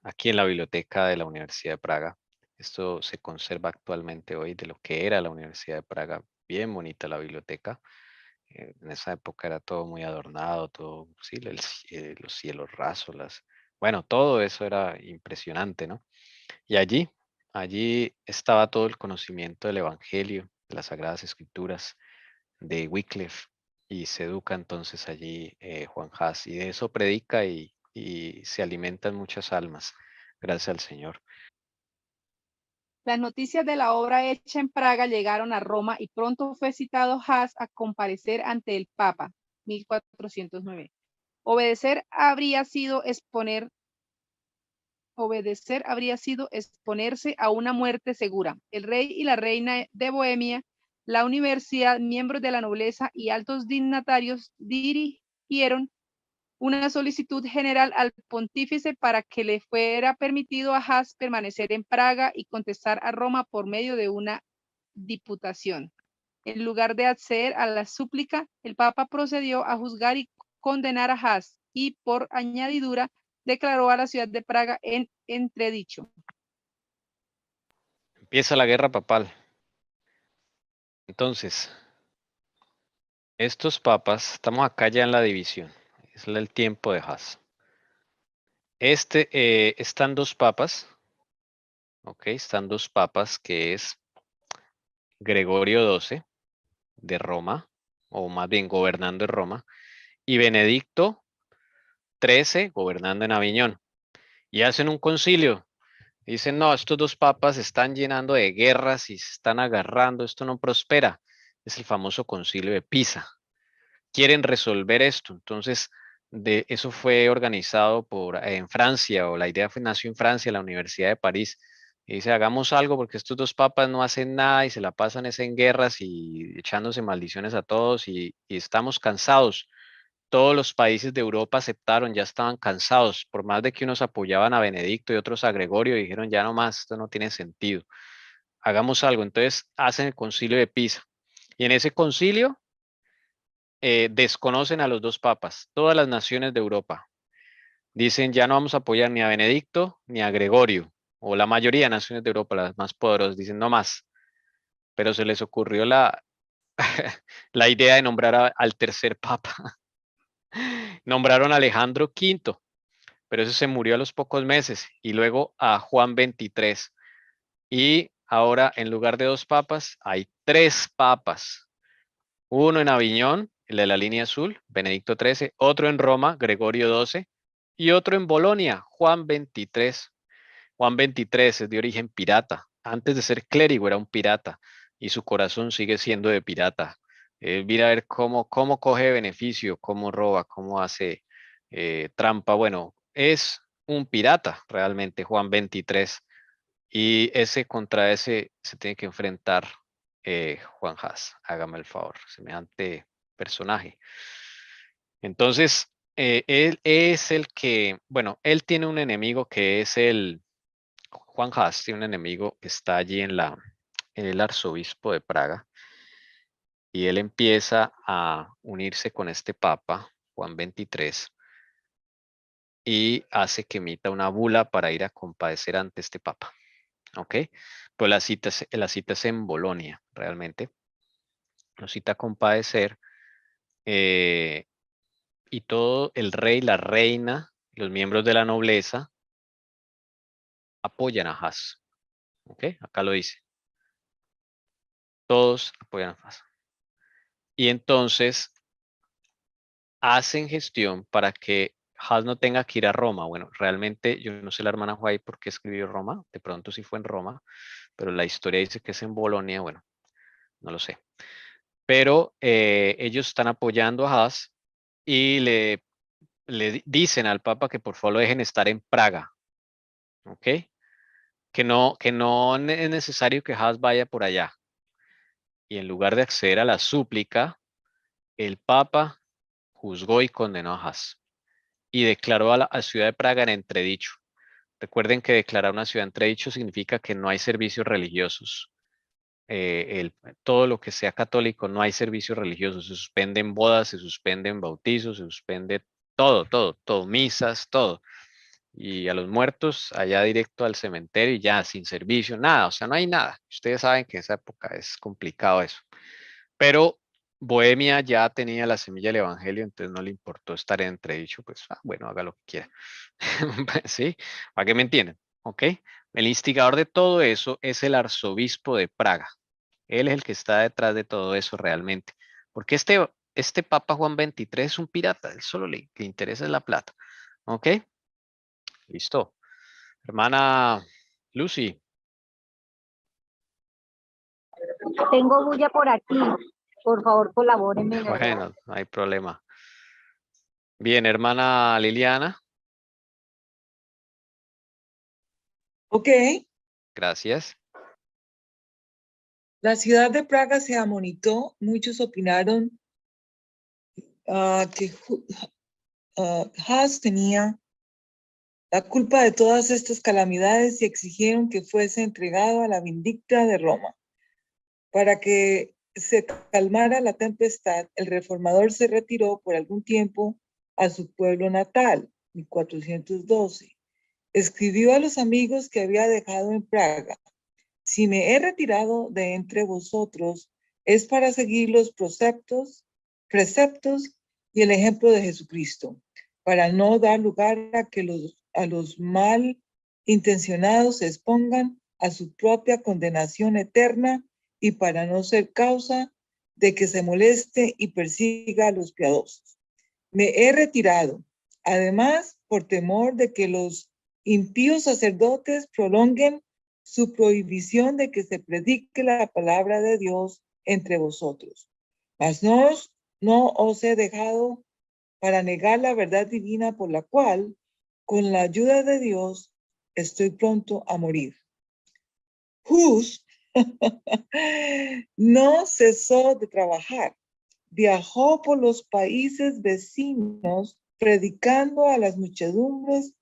aquí en la biblioteca de la Universidad de Praga. Esto se conserva actualmente hoy de lo que era la Universidad de Praga. Bien bonita la biblioteca. En esa época era todo muy adornado, todo, sí, los cielos rasos, bueno, todo eso era impresionante, ¿no? Y allí estaba todo el conocimiento del Evangelio, de las Sagradas Escrituras, de Wycliffe, y se educa entonces allí Juan Haas, y de eso predica y se alimentan muchas almas, gracias al Señor. Las noticias de la obra hecha en Praga llegaron a Roma y pronto fue citado Haas a comparecer ante el Papa, 1409. Obedecer habría sido exponerse a una muerte segura. El rey y la reina de Bohemia, la universidad, miembros de la nobleza y altos dignatarios dirigieron una solicitud general al pontífice para que le fuera permitido a Haas permanecer en Praga y contestar a Roma por medio de una diputación. En lugar de acceder a la súplica, el Papa procedió a juzgar y condenar a Haas y, por añadidura, declaró a la ciudad de Praga en entredicho. Empieza la guerra papal. Entonces, estos papas, estamos acá ya en la división, es el tiempo de Haas. Están 2 papas, ok, están 2 papas que es Gregorio XII de Roma, o más bien gobernando en Roma, y Benedicto XIII gobernando en Aviñón. Y hacen un concilio. Dicen, no, estos 2 papas están llenando de guerras y se están agarrando, esto no prospera. Es el famoso concilio de Pisa. Quieren resolver esto. Entonces, eso fue organizado en Francia, o la idea nació en Francia, la Universidad de París. Y dice, hagamos algo porque estos 2 papas no hacen nada y se la pasan en guerras y echándose maldiciones a todos y estamos cansados. Todos los países de Europa aceptaron, ya estaban cansados, por más de que unos apoyaban a Benedicto y otros a Gregorio, dijeron ya no más, esto no tiene sentido. Hagamos algo. Entonces hacen el concilio de Pisa. Y en ese concilio desconocen a los 2 papas, todas las naciones de Europa. Dicen, ya no vamos a apoyar ni a Benedicto ni a Gregorio, o la mayoría de naciones de Europa, las más poderosas, dicen no más. Pero se les ocurrió la idea de nombrar al tercer papa. Nombraron a Alejandro V, pero ese se murió a los pocos meses, y luego a Juan XXIII. Y ahora, en lugar de 2 papas, hay 3 papas. Uno en Aviñón, el de la línea azul, Benedicto XIII, otro en Roma, Gregorio XII, y otro en Bolonia, Juan XXIII. Juan XXIII es de origen pirata. Antes de ser clérigo era un pirata, y su corazón sigue siendo de pirata. Mira a ver cómo coge beneficio, cómo roba, cómo hace trampa. Bueno, es un pirata realmente, Juan XXIII. Y contra ese se tiene que enfrentar Juan Haas. Hágame el favor, semejante personaje. Entonces, él es el que, bueno, él tiene un enemigo que es Juan Haas tiene un enemigo que está allí en el arzobispo de Praga, y él empieza a unirse con este papa, Juan XXIII, y hace que emita una bula para ir a compadecer ante este papa. ¿Ok? Pues la cita es en Bolonia, realmente. Lo cita a compadecer, y todo el rey, la reina, los miembros de la nobleza apoyan a Haas. ¿Ok? Acá lo dice. Todos apoyan a Haas. Y entonces hacen gestión para que Haas no tenga que ir a Roma. Bueno, realmente yo no sé la hermana Juárez por qué escribió Roma. De pronto sí fue en Roma, pero la historia dice que es en Bolonia. Bueno, no lo sé. Pero ellos están apoyando a Haas y le dicen al Papa que por favor lo dejen estar en Praga. ¿Ok? Que no es necesario que Haas vaya por allá. Y en lugar de acceder a la súplica, el Papa juzgó y condenó a Haas y declaró a la ciudad de Praga en entredicho. Recuerden que declarar una ciudad en entredicho significa que no hay servicios religiosos. todo lo que sea católico, no hay servicios religiosos, se suspenden bodas, se suspenden bautizos, se suspende todo, misas, todo. Y a los muertos allá directo al cementerio y ya sin servicio, nada, o sea, no hay nada. Ustedes saben que en esa época es complicado eso. Pero Bohemia ya tenía la semilla del evangelio, entonces no le importó estar en entredicho, pues bueno, haga lo que quiera. ¿Sí? ¿Para que me entienden? ¿Ok? El instigador de todo eso es el arzobispo de Praga. Él es el que está detrás de todo eso realmente. Porque este Papa Juan XXIII es un pirata, él solo le interesa es la plata. ¿Ok? Listo. Hermana Lucy, Tengo bulla por aquí. Por favor, colabóreme, ¿verdad? bueno, no hay problema. Bien, hermana Liliana, Ok, gracias. la ciudad de Praga se amonitó. Muchos opinaron que Hus tenía la culpa de todas estas calamidades y exigieron que fuese entregado a la vindicta de Roma. Para que se calmara la tempestad, el reformador se retiró por algún tiempo a su pueblo natal, 1412. Escribió a los amigos que había dejado en Praga: si me he retirado de entre vosotros, es para seguir los preceptos y el ejemplo de Jesucristo, para no dar lugar a que los mal intencionados se expongan a su propia condenación eterna y para no ser causa de que se moleste y persiga a los piadosos. Me he retirado, además, por temor de que los impíos sacerdotes prolonguen su prohibición de que se predique la palabra de Dios entre vosotros. Mas no os he dejado para negar la verdad divina, por la cual, con la ayuda de Dios, estoy pronto a morir. Hus no cesó de trabajar. Viajó por los países vecinos predicando a las muchedumbres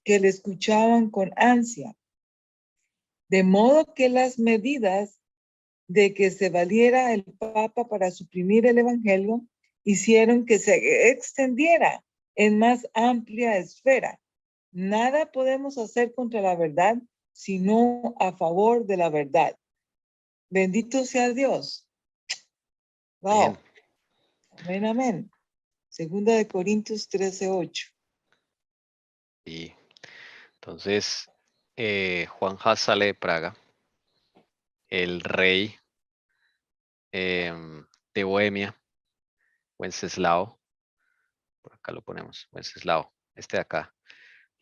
que le escuchaban con ansia. De modo que las medidas de que se valiera el Papa para suprimir el Evangelio hicieron que se extendiera en más amplia esfera. Nada podemos hacer contra la verdad, sino a favor de la verdad. Bendito sea Dios. Wow. Bien. Amén, amén. Segunda de Corintios 13:8. Y entonces, Juan Hus sale de Praga. El rey de Bohemia, Wenceslao, por acá lo ponemos, Wenceslao, este de acá,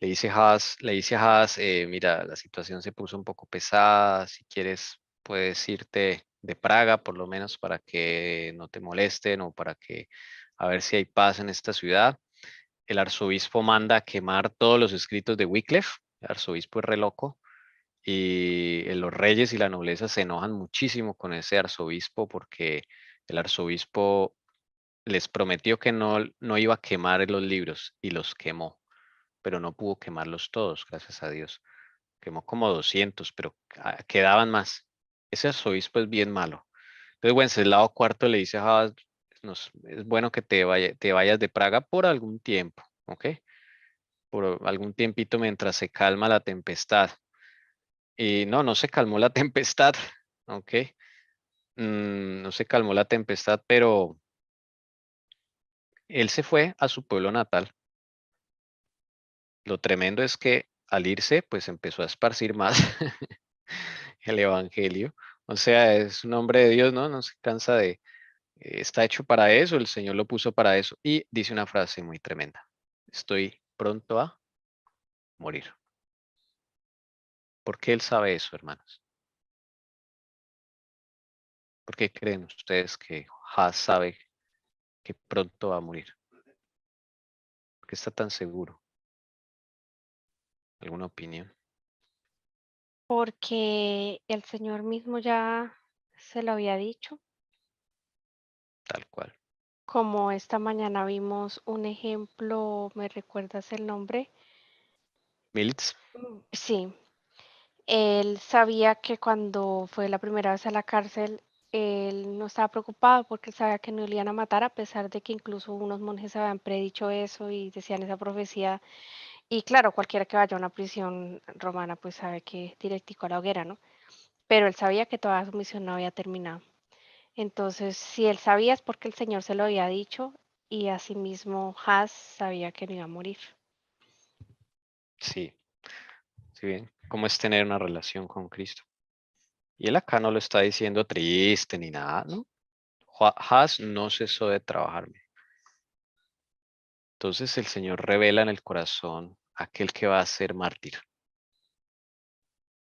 le dice a Haas, mira, la situación se puso un poco pesada, si quieres puedes irte de Praga por lo menos para que no te molesten o para que a ver si hay paz en esta ciudad. El arzobispo manda a quemar todos los escritos de Wycliffe, el arzobispo es re loco, y los reyes y la nobleza se enojan muchísimo con ese arzobispo porque el arzobispo les prometió que no iba a quemar los libros y los quemó, pero no pudo quemarlos todos, gracias a Dios. Quemó como 200, pero quedaban más. Ese arzobispo es bien malo. Entonces Wenceslao IV le dice a Haas, es bueno que te vayas de Praga por algún tiempo, ¿ok? Por algún tiempito mientras se calma la tempestad. Y no se calmó la tempestad, ¿ok? No se calmó la tempestad, pero él se fue a su pueblo natal. Lo tremendo es que al irse, pues empezó a esparcir más el evangelio. O sea, es un hombre de Dios, ¿no? No se cansa está hecho para eso, el Señor lo puso para eso. Y dice una frase muy tremenda. Estoy pronto a morir. ¿Por qué él sabe eso, hermanos? ¿Por qué creen ustedes que Haas sabe que pronto va a morir? ¿Por qué está tan seguro? ¿Alguna opinión? Porque el Señor mismo ya se lo había dicho. Tal cual. Como esta mañana vimos un ejemplo, ¿me recuerdas el nombre? Mills, Sí, Él sabía que cuando fue la primera vez a la cárcel, él no estaba preocupado porque él sabía que no le iban a matar, a pesar de que incluso unos monjes habían predicho eso y decían esa profecía. Y claro, cualquiera que vaya a una prisión romana pues sabe que directico a la hoguera, ¿no? Pero él sabía que toda su misión no había terminado. Entonces, si él sabía es porque el Señor se lo había dicho y asimismo Has sabía que no iba a morir. Sí, sí, bien. ¿Cómo es tener una relación con Cristo? Y él acá no lo está diciendo triste ni nada, ¿no? Has no cesó de trabajarme. Entonces el Señor revela en el corazón aquel que va a ser mártir.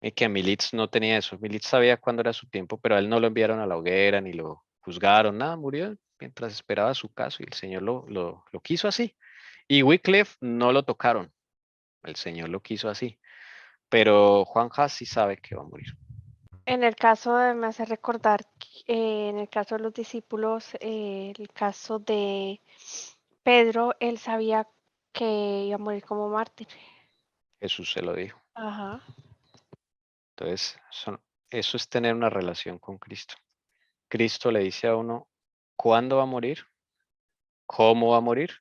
Y que Militz no tenía eso. Militz sabía cuándo era su tiempo, pero a él no lo enviaron a la hoguera ni lo juzgaron, nada, murió mientras esperaba su caso y el Señor lo quiso así. Y Wycliffe no lo tocaron, el Señor lo quiso así. Pero Juan Has sí sabe que va a morir. En el caso de, me hace recordar, en el caso de los discípulos, el caso de Pedro, él sabía que iba a morir como mártir. Jesús se lo dijo. Ajá. Entonces, eso es tener una relación con Cristo. Cristo le dice a uno cuándo va a morir, cómo va a morir,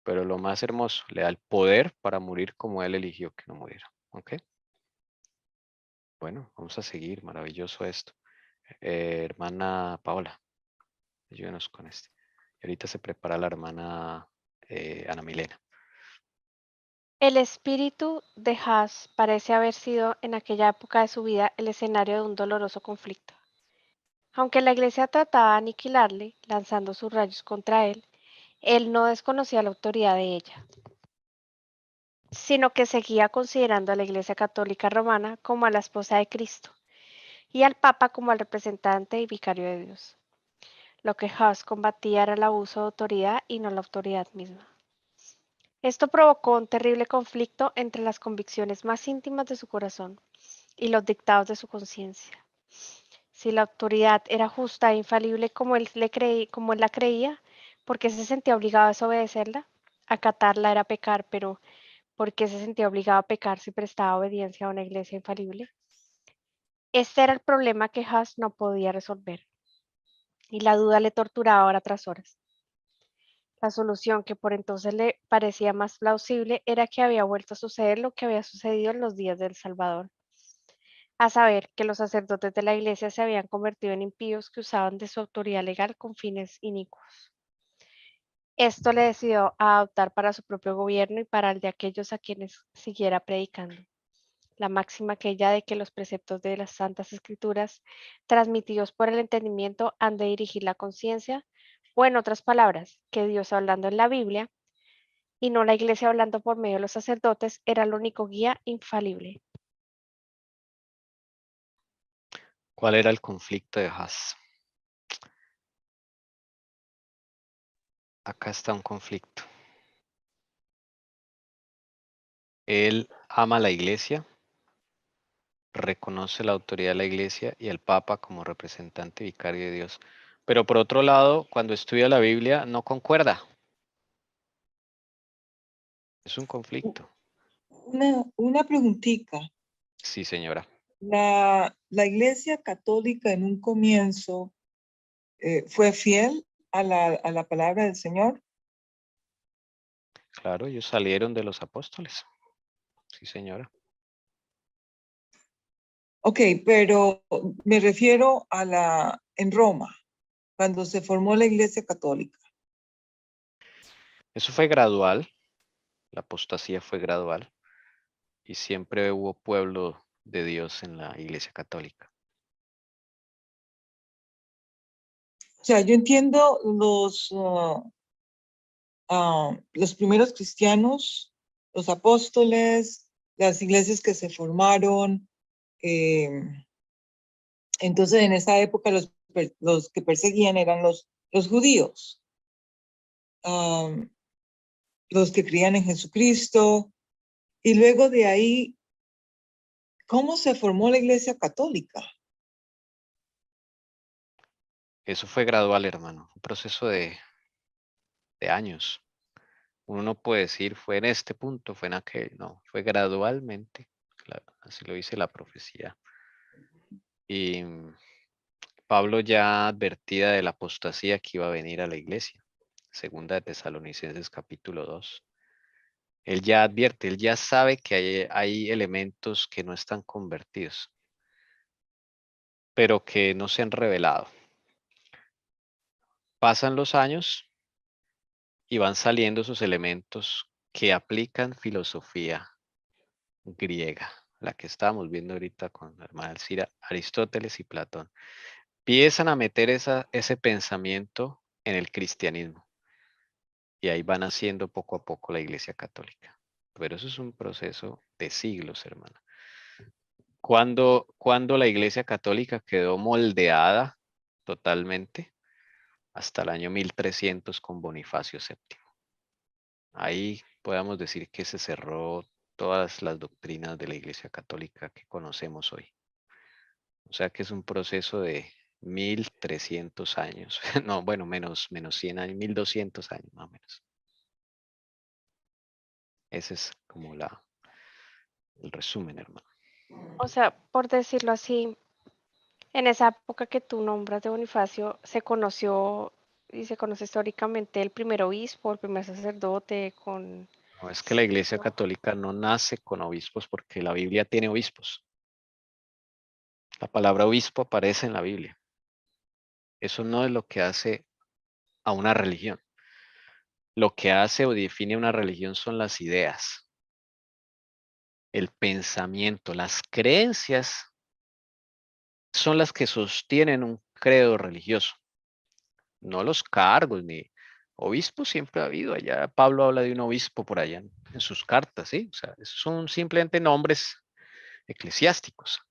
pero lo más hermoso, le da el poder para morir como Él eligió que no muriera. ¿Ok? Bueno, vamos a seguir. Maravilloso esto. Hermana Paola, ayúdenos con este. Y ahorita se prepara la hermana Ana Milena. El espíritu de Haas parece haber sido en aquella época de su vida el escenario de un doloroso conflicto. Aunque la iglesia trataba de aniquilarle, lanzando sus rayos contra él no desconocía la autoridad de ella, sino que seguía considerando a la Iglesia Católica Romana como a la esposa de Cristo y al Papa como al representante y vicario de Dios. Lo que Haas combatía era el abuso de autoridad y no la autoridad misma. Esto provocó un terrible conflicto entre las convicciones más íntimas de su corazón y los dictados de su conciencia. Si la autoridad era justa e infalible como como él la creía, ¿por qué se sentía obligado a desobedecerla? Acatarla era pecar, pero ¿por qué se sentía obligado a pecar si prestaba obediencia a una iglesia infalible? Este era el problema que Haas no podía resolver, y la duda le torturaba hora tras hora. La solución que por entonces le parecía más plausible era que había vuelto a suceder lo que había sucedido en los días del Salvador, a saber que los sacerdotes de la iglesia se habían convertido en impíos que usaban de su autoridad legal con fines inicuos. Esto le decidió a adoptar para su propio gobierno y para el de aquellos a quienes siguiera predicando la máxima aquella de que los preceptos de las Santas Escrituras, transmitidos por el entendimiento, han de dirigir la conciencia, o en otras palabras, que Dios hablando en la Biblia, y no la Iglesia hablando por medio de los sacerdotes, era el único guía infalible. ¿Cuál era el conflicto de Haas? Acá está un conflicto. Él ama a la iglesia, reconoce la autoridad de la iglesia y al Papa como representante vicario de Dios. Pero por otro lado, cuando estudia la Biblia, no concuerda. Es un conflicto. Una preguntita. Sí, señora. La Iglesia Católica en un comienzo fue fiel a la palabra del Señor. Claro, ellos salieron de los apóstoles. Sí, señora. Ok, pero me refiero en Roma, cuando se formó la Iglesia Católica. Eso fue gradual. La apostasía fue gradual. Y siempre hubo pueblo de Dios en la iglesia católica. O sea, yo entiendo los primeros cristianos, los apóstoles, las iglesias que se formaron. Entonces, en esa época los que perseguían eran los judíos, los que creían en Jesucristo. Y luego de ahí, ¿cómo se formó la Iglesia Católica? Eso fue gradual, hermano. Un proceso de años. Uno no puede decir fue en este punto, fue en aquel. No, fue gradualmente. así lo dice la profecía. Y Pablo ya advertía de la apostasía que iba a venir a la iglesia. Segunda de Tesalonicenses capítulo 2. Él ya advierte, él ya sabe que hay elementos que no están convertidos, pero que no se han revelado. Pasan los años y van saliendo esos elementos que aplican filosofía griega, la que estábamos viendo ahorita con la hermana Elcira, Aristóteles y Platón. Empiezan a meter ese pensamiento en el cristianismo y ahí van haciendo poco a poco la Iglesia Católica. Pero eso es un proceso de siglos, hermana. Cuando la Iglesia Católica quedó moldeada totalmente, hasta el año 1300 con Bonifacio VII. Ahí podemos decir que se cerró todas las doctrinas de la Iglesia Católica que conocemos hoy. O sea que es un proceso de 1300 años. No, bueno, menos 100 años, 1200 años más o menos. Ese es como el resumen, hermano. O sea, por decirlo así, en esa época que tú nombras de Bonifacio, se conoció y se conoce históricamente el primer obispo, el primer sacerdote con... No es que la Iglesia Católica no nace con obispos porque la Biblia tiene obispos. La palabra obispo aparece en la Biblia. Eso no es lo que hace a una religión. Lo que hace o define una religión son las ideas, el pensamiento, las creencias son las que sostienen un credo religioso, no los cargos ni obispos siempre ha habido. Allá Pablo habla de un obispo por allá en sus cartas, ¿sí? O sea, esos son simplemente nombres eclesiásticos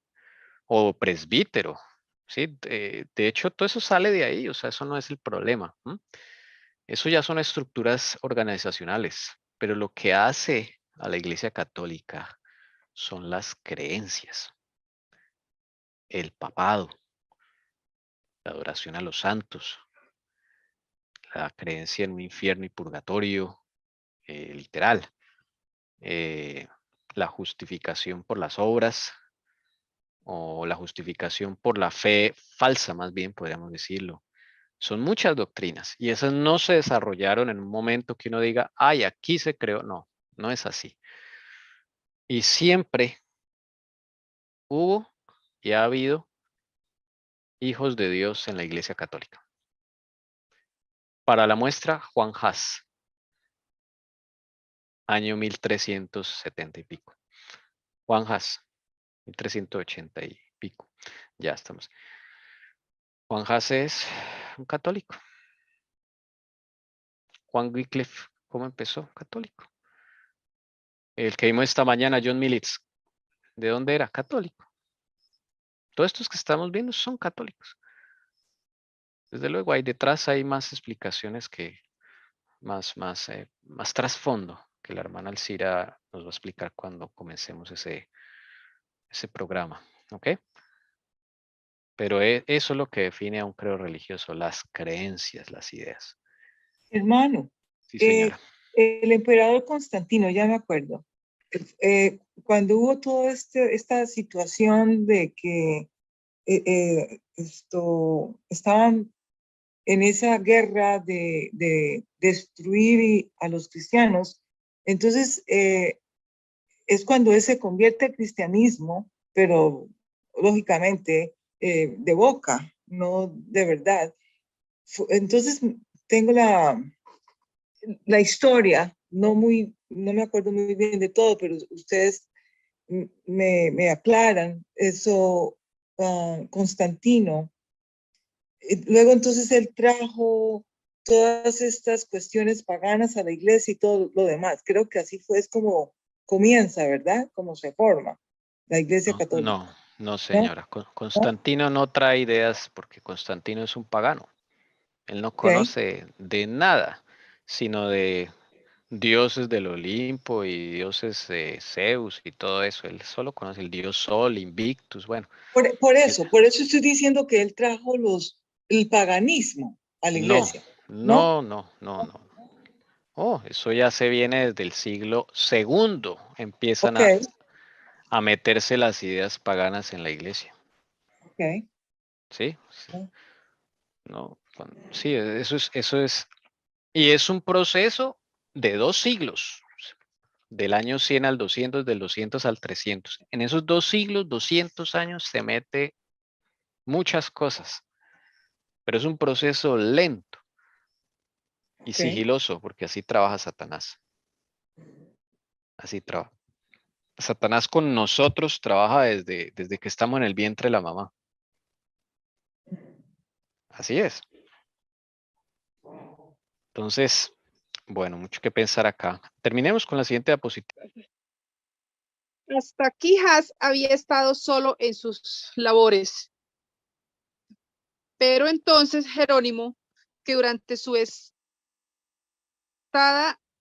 o presbítero, ¿sí? De hecho, todo eso sale de ahí, o sea, eso no es el problema. Eso ya son estructuras organizacionales, pero lo que hace a la Iglesia Católica son las creencias, el papado, la adoración a los santos, la creencia en un infierno y purgatorio literal, la justificación por las obras o la justificación por la fe falsa, más bien podríamos decirlo. Son muchas doctrinas y esas no se desarrollaron en un momento que uno diga, ay, aquí se creó. No, no es así. Y siempre hubo y ha habido hijos de Dios en la Iglesia Católica. Para la muestra, Juan Hus, año 1370 y pico. Juan Hus, 1380 y pico. Ya estamos. Juan Hus es un católico. Juan Wycliffe, ¿cómo empezó? Católico. El que vimos esta mañana, John Mills, ¿de dónde era? Católico. Todos estos que estamos viendo son católicos. Desde luego, ahí detrás hay más explicaciones que más trasfondo que la hermana Alcira nos va a explicar cuando comencemos ese programa. ¿Ok? Pero eso es lo que define a un credo religioso, las creencias, las ideas. Hermano, Sí, señora. el emperador Constantino, ya me acuerdo, cuando hubo toda esta situación de que estaban en esa guerra de destruir a los cristianos, entonces es cuando él se convierte al cristianismo, pero lógicamente de boca, no de verdad. Entonces tengo la historia, no me acuerdo muy bien de todo, pero ustedes me aclaran eso. Constantino, luego entonces él trajo todas estas cuestiones paganas a la iglesia y todo lo demás. Creo que así fue, es como comienza, ¿verdad? Como se forma la iglesia católica. No, señora. Constantino no trae ideas porque Constantino es un pagano. Él no conoce de nada, sino de dioses del Olimpo y dioses de Zeus y todo eso. Él solo conoce el dios Sol, Invictus, bueno. Por eso estoy diciendo que él trajo el paganismo a la iglesia. No. Oh, eso ya se viene desde el siglo II. Empiezan a meterse las ideas paganas en la iglesia. Okay. ¿Sí? Sí. No, sí, eso es, y es un proceso de 2 siglos, del año 100 al 200, del 200 al 300. En esos 2 siglos, 200 años, se mete muchas cosas, pero es un proceso lento y Okay. sigiloso, porque así trabaja Satanás. Así trabaja. Satanás con nosotros trabaja desde que estamos en el vientre de la mamá. Así es. Entonces, bueno, mucho que pensar acá. Terminemos con la siguiente diapositiva. Hasta aquí Has había estado solo en sus labores. Pero entonces Jerónimo, que durante su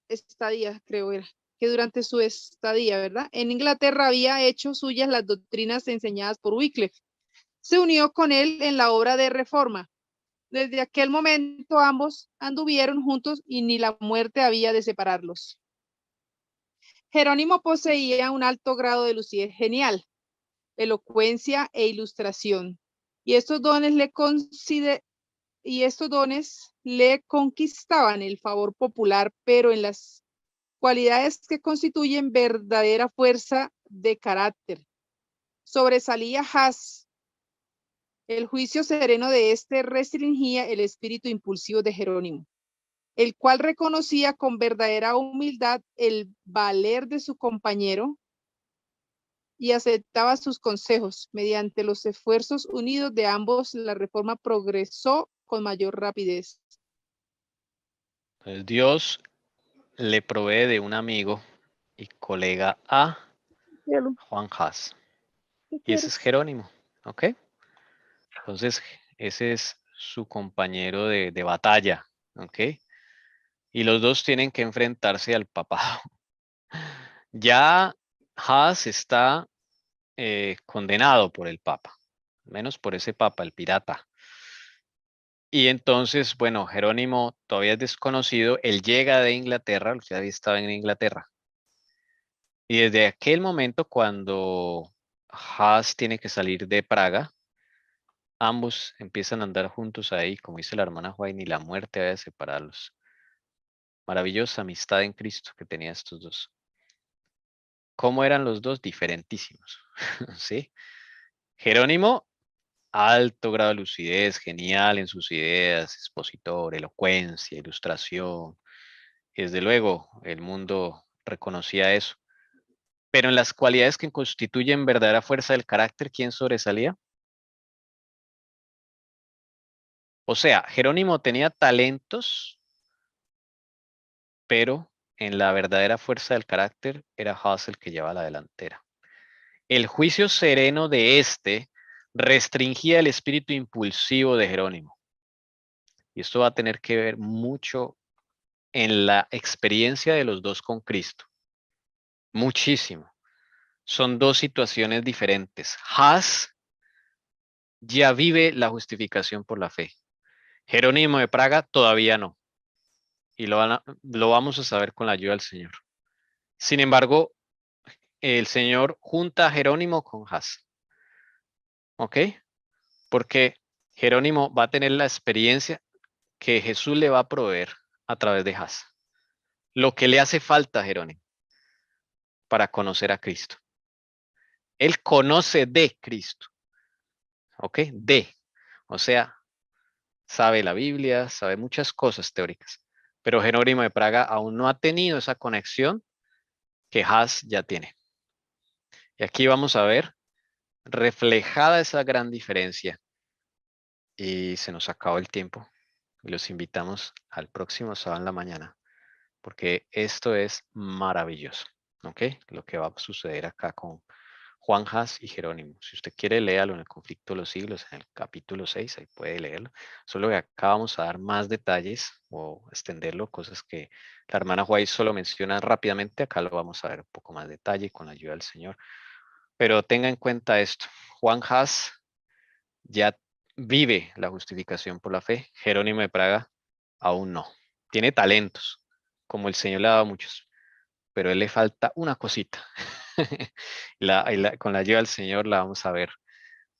estadía, creo era, que durante su estadía, ¿verdad? En Inglaterra había hecho suyas las doctrinas enseñadas por Wycliffe. Se unió con él en la obra de reforma. Desde aquel momento ambos anduvieron juntos y ni la muerte había de separarlos. Jerónimo poseía un alto grado de lucidez genial, elocuencia e ilustración, y estos dones le conquistaban el favor popular, pero en las cualidades que constituyen verdadera fuerza de carácter. Sobresalía Has. El juicio sereno de este restringía el espíritu impulsivo de Jerónimo, el cual reconocía con verdadera humildad el valer de su compañero y aceptaba sus consejos. Mediante los esfuerzos unidos de ambos, la reforma progresó con mayor rapidez. Entonces, Dios le provee de un amigo y colega a Juan Has. Y ese es Jerónimo, ¿ok? Entonces, ese es su compañero de batalla, ¿ok? Y los dos tienen que enfrentarse al papado. Ya Has está condenado por el papa, menos por ese papa, el pirata. Y entonces, bueno, Jerónimo todavía es desconocido, él llega de Inglaterra, ya había estado en Inglaterra. Y desde aquel momento, cuando Has tiene que salir de Praga, ambos empiezan a andar juntos ahí, como dice la hermana Juan, y la muerte ha de separarlos. Maravillosa amistad en Cristo que tenía estos dos. ¿Cómo eran los dos? Diferentísimos. ¿Sí? Jerónimo, alto grado de lucidez, genial en sus ideas, expositor, elocuencia, ilustración. Y desde luego, el mundo reconocía eso. Pero en las cualidades que constituyen verdadera fuerza del carácter, ¿quién sobresalía? O sea, Jerónimo tenía talentos, pero en la verdadera fuerza del carácter era Haas el que llevaba la delantera. El juicio sereno de este restringía el espíritu impulsivo de Jerónimo. Y esto va a tener que ver mucho en la experiencia de los dos con Cristo. Muchísimo. Son dos situaciones diferentes. Haas ya vive la justificación por la fe. Jerónimo de Praga todavía no. Y lo vamos a saber con la ayuda del Señor. Sin embargo, el Señor junta a Jerónimo con Haas. ¿Ok? Porque Jerónimo va a tener la experiencia que Jesús le va a proveer a través de Haas. Lo que le hace falta a Jerónimo para conocer a Cristo. Él conoce de Cristo. ¿Ok? O sea, sabe la Biblia, sabe muchas cosas teóricas. Pero Jerónimo de Praga aún no ha tenido esa conexión que Haas ya tiene. Y aquí vamos a ver reflejada esa gran diferencia. Y se nos acabó el tiempo. Y los invitamos al próximo sábado en la mañana, porque esto es maravilloso. ¿Ok? Lo que va a suceder acá con Juan Has y Jerónimo. Si usted quiere, léalo en el Conflicto de los Siglos, en el capítulo 6, ahí puede leerlo. Solo que acá vamos a dar más detalles o extenderlo, cosas que la hermana White solo menciona rápidamente. Acá lo vamos a ver un poco más detalle con la ayuda del Señor. Pero tenga en cuenta esto. Juan Has ya vive la justificación por la fe. Jerónimo de Praga aún no. Tiene talentos, como el Señor le ha dado a muchos, pero a él le falta una cosita. Con la ayuda del Señor la vamos a ver,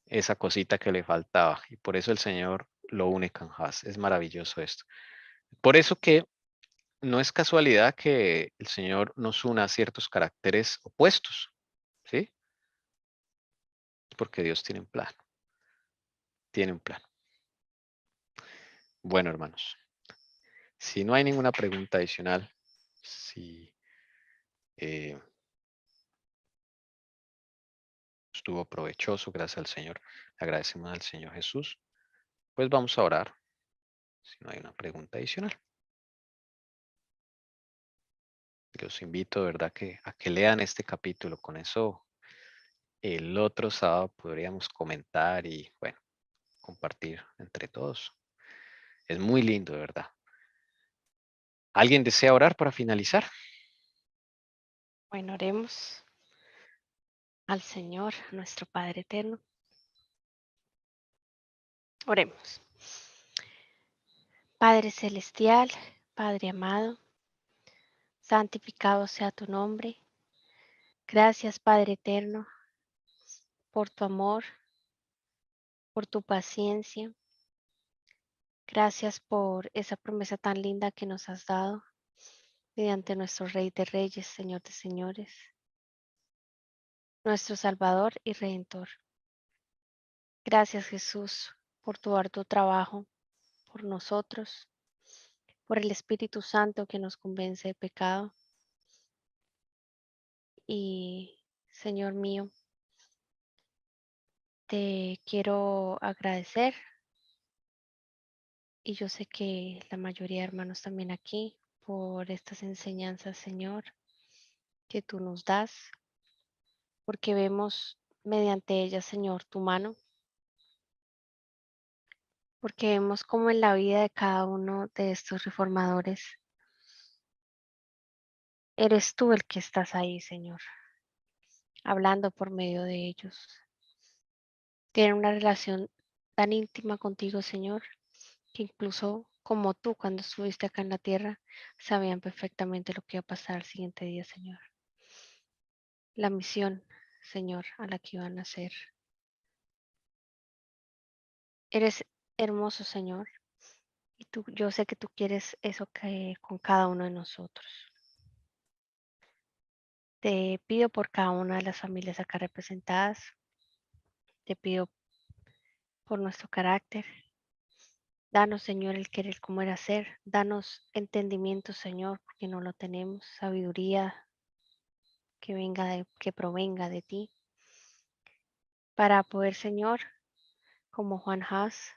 esa cosita que le faltaba. Y por eso el Señor lo une con Has. Es maravilloso esto. Por eso que no es casualidad que el Señor nos una a ciertos caracteres opuestos, ¿sí? Porque Dios tiene un plan. Tiene un plan. Bueno, hermanos, si no hay ninguna pregunta adicional, si eh, estuvo provechoso, gracias al Señor, le agradecemos al Señor Jesús, pues vamos a orar, si no hay una pregunta adicional. Los invito, ¿verdad?, a que lean este capítulo. Con eso, el otro sábado podríamos comentar y, bueno, compartir entre todos. Es muy lindo, ¿verdad? ¿Alguien desea orar para finalizar? Bueno, oremos al Señor, nuestro Padre eterno. Oremos. Padre celestial, Padre amado, santificado sea tu nombre. Gracias, Padre eterno, por tu amor, por tu paciencia. Gracias por esa promesa tan linda que nos has dado mediante nuestro Rey de Reyes, Señor de Señores, nuestro Salvador y Redentor. Gracias, Jesús, por tu arduo trabajo por nosotros, por el Espíritu Santo que nos convence de pecado. Y, Señor mío, te quiero agradecer, y yo sé que la mayoría de hermanos también aquí, por estas enseñanzas, Señor, que tú nos das, porque vemos mediante ellas, Señor, tu mano, porque vemos como en la vida de cada uno de estos reformadores, eres tú el que estás ahí, Señor, hablando por medio de ellos. Tienen una relación tan íntima contigo, Señor, que incluso como tú cuando estuviste acá en la tierra, sabían perfectamente lo que iba a pasar al siguiente día, Señor. La misión, Señor, a la que iban a hacer. Eres hermoso, Señor, y yo sé que tú quieres eso que con cada uno de nosotros. Te pido por cada una de las familias acá representadas. Te pido por nuestro carácter. Danos, Señor, el querer como era hacer. Danos entendimiento, Señor, porque no lo tenemos. Sabiduría que provenga de ti. Para poder, Señor, como Juan Haas,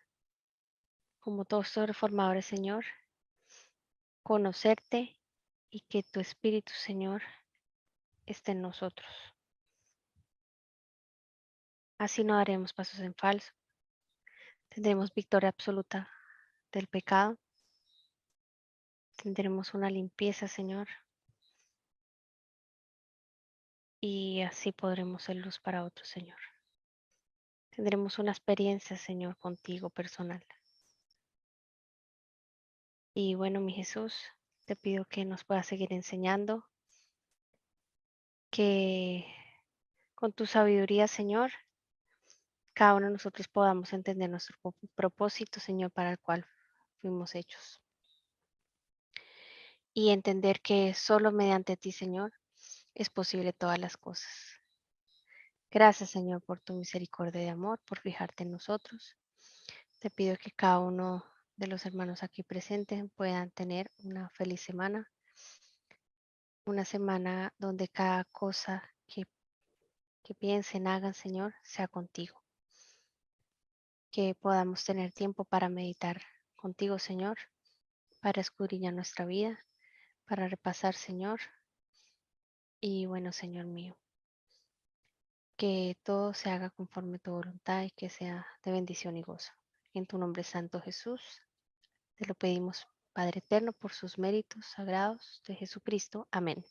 como todos estos reformadores, Señor, conocerte y que tu Espíritu, Señor, esté en nosotros. Así no daremos pasos en falso. Tendremos victoria absoluta del pecado. Tendremos una limpieza, Señor. Y así podremos ser luz para otros, Señor. Tendremos una experiencia, Señor, contigo personal. Y bueno, mi Jesús, te pido que nos puedas seguir enseñando, que con tu sabiduría, Señor, cada uno de nosotros podamos entender nuestro propósito, Señor, para el cual fuimos hechos. Y entender que solo mediante ti, Señor, es posible todas las cosas. Gracias, Señor, por tu misericordia y amor, por fijarte en nosotros. Te pido que cada uno de los hermanos aquí presentes puedan tener una feliz semana. Una semana donde cada cosa que piensen, hagan, Señor, sea contigo. Que podamos tener tiempo para meditar contigo, Señor, para escudriñar nuestra vida, para repasar, Señor. Y bueno, Señor mío, que todo se haga conforme a tu voluntad y que sea de bendición y gozo. En tu nombre santo, Jesús, te lo pedimos, Padre eterno, por sus méritos sagrados de Jesucristo. Amén.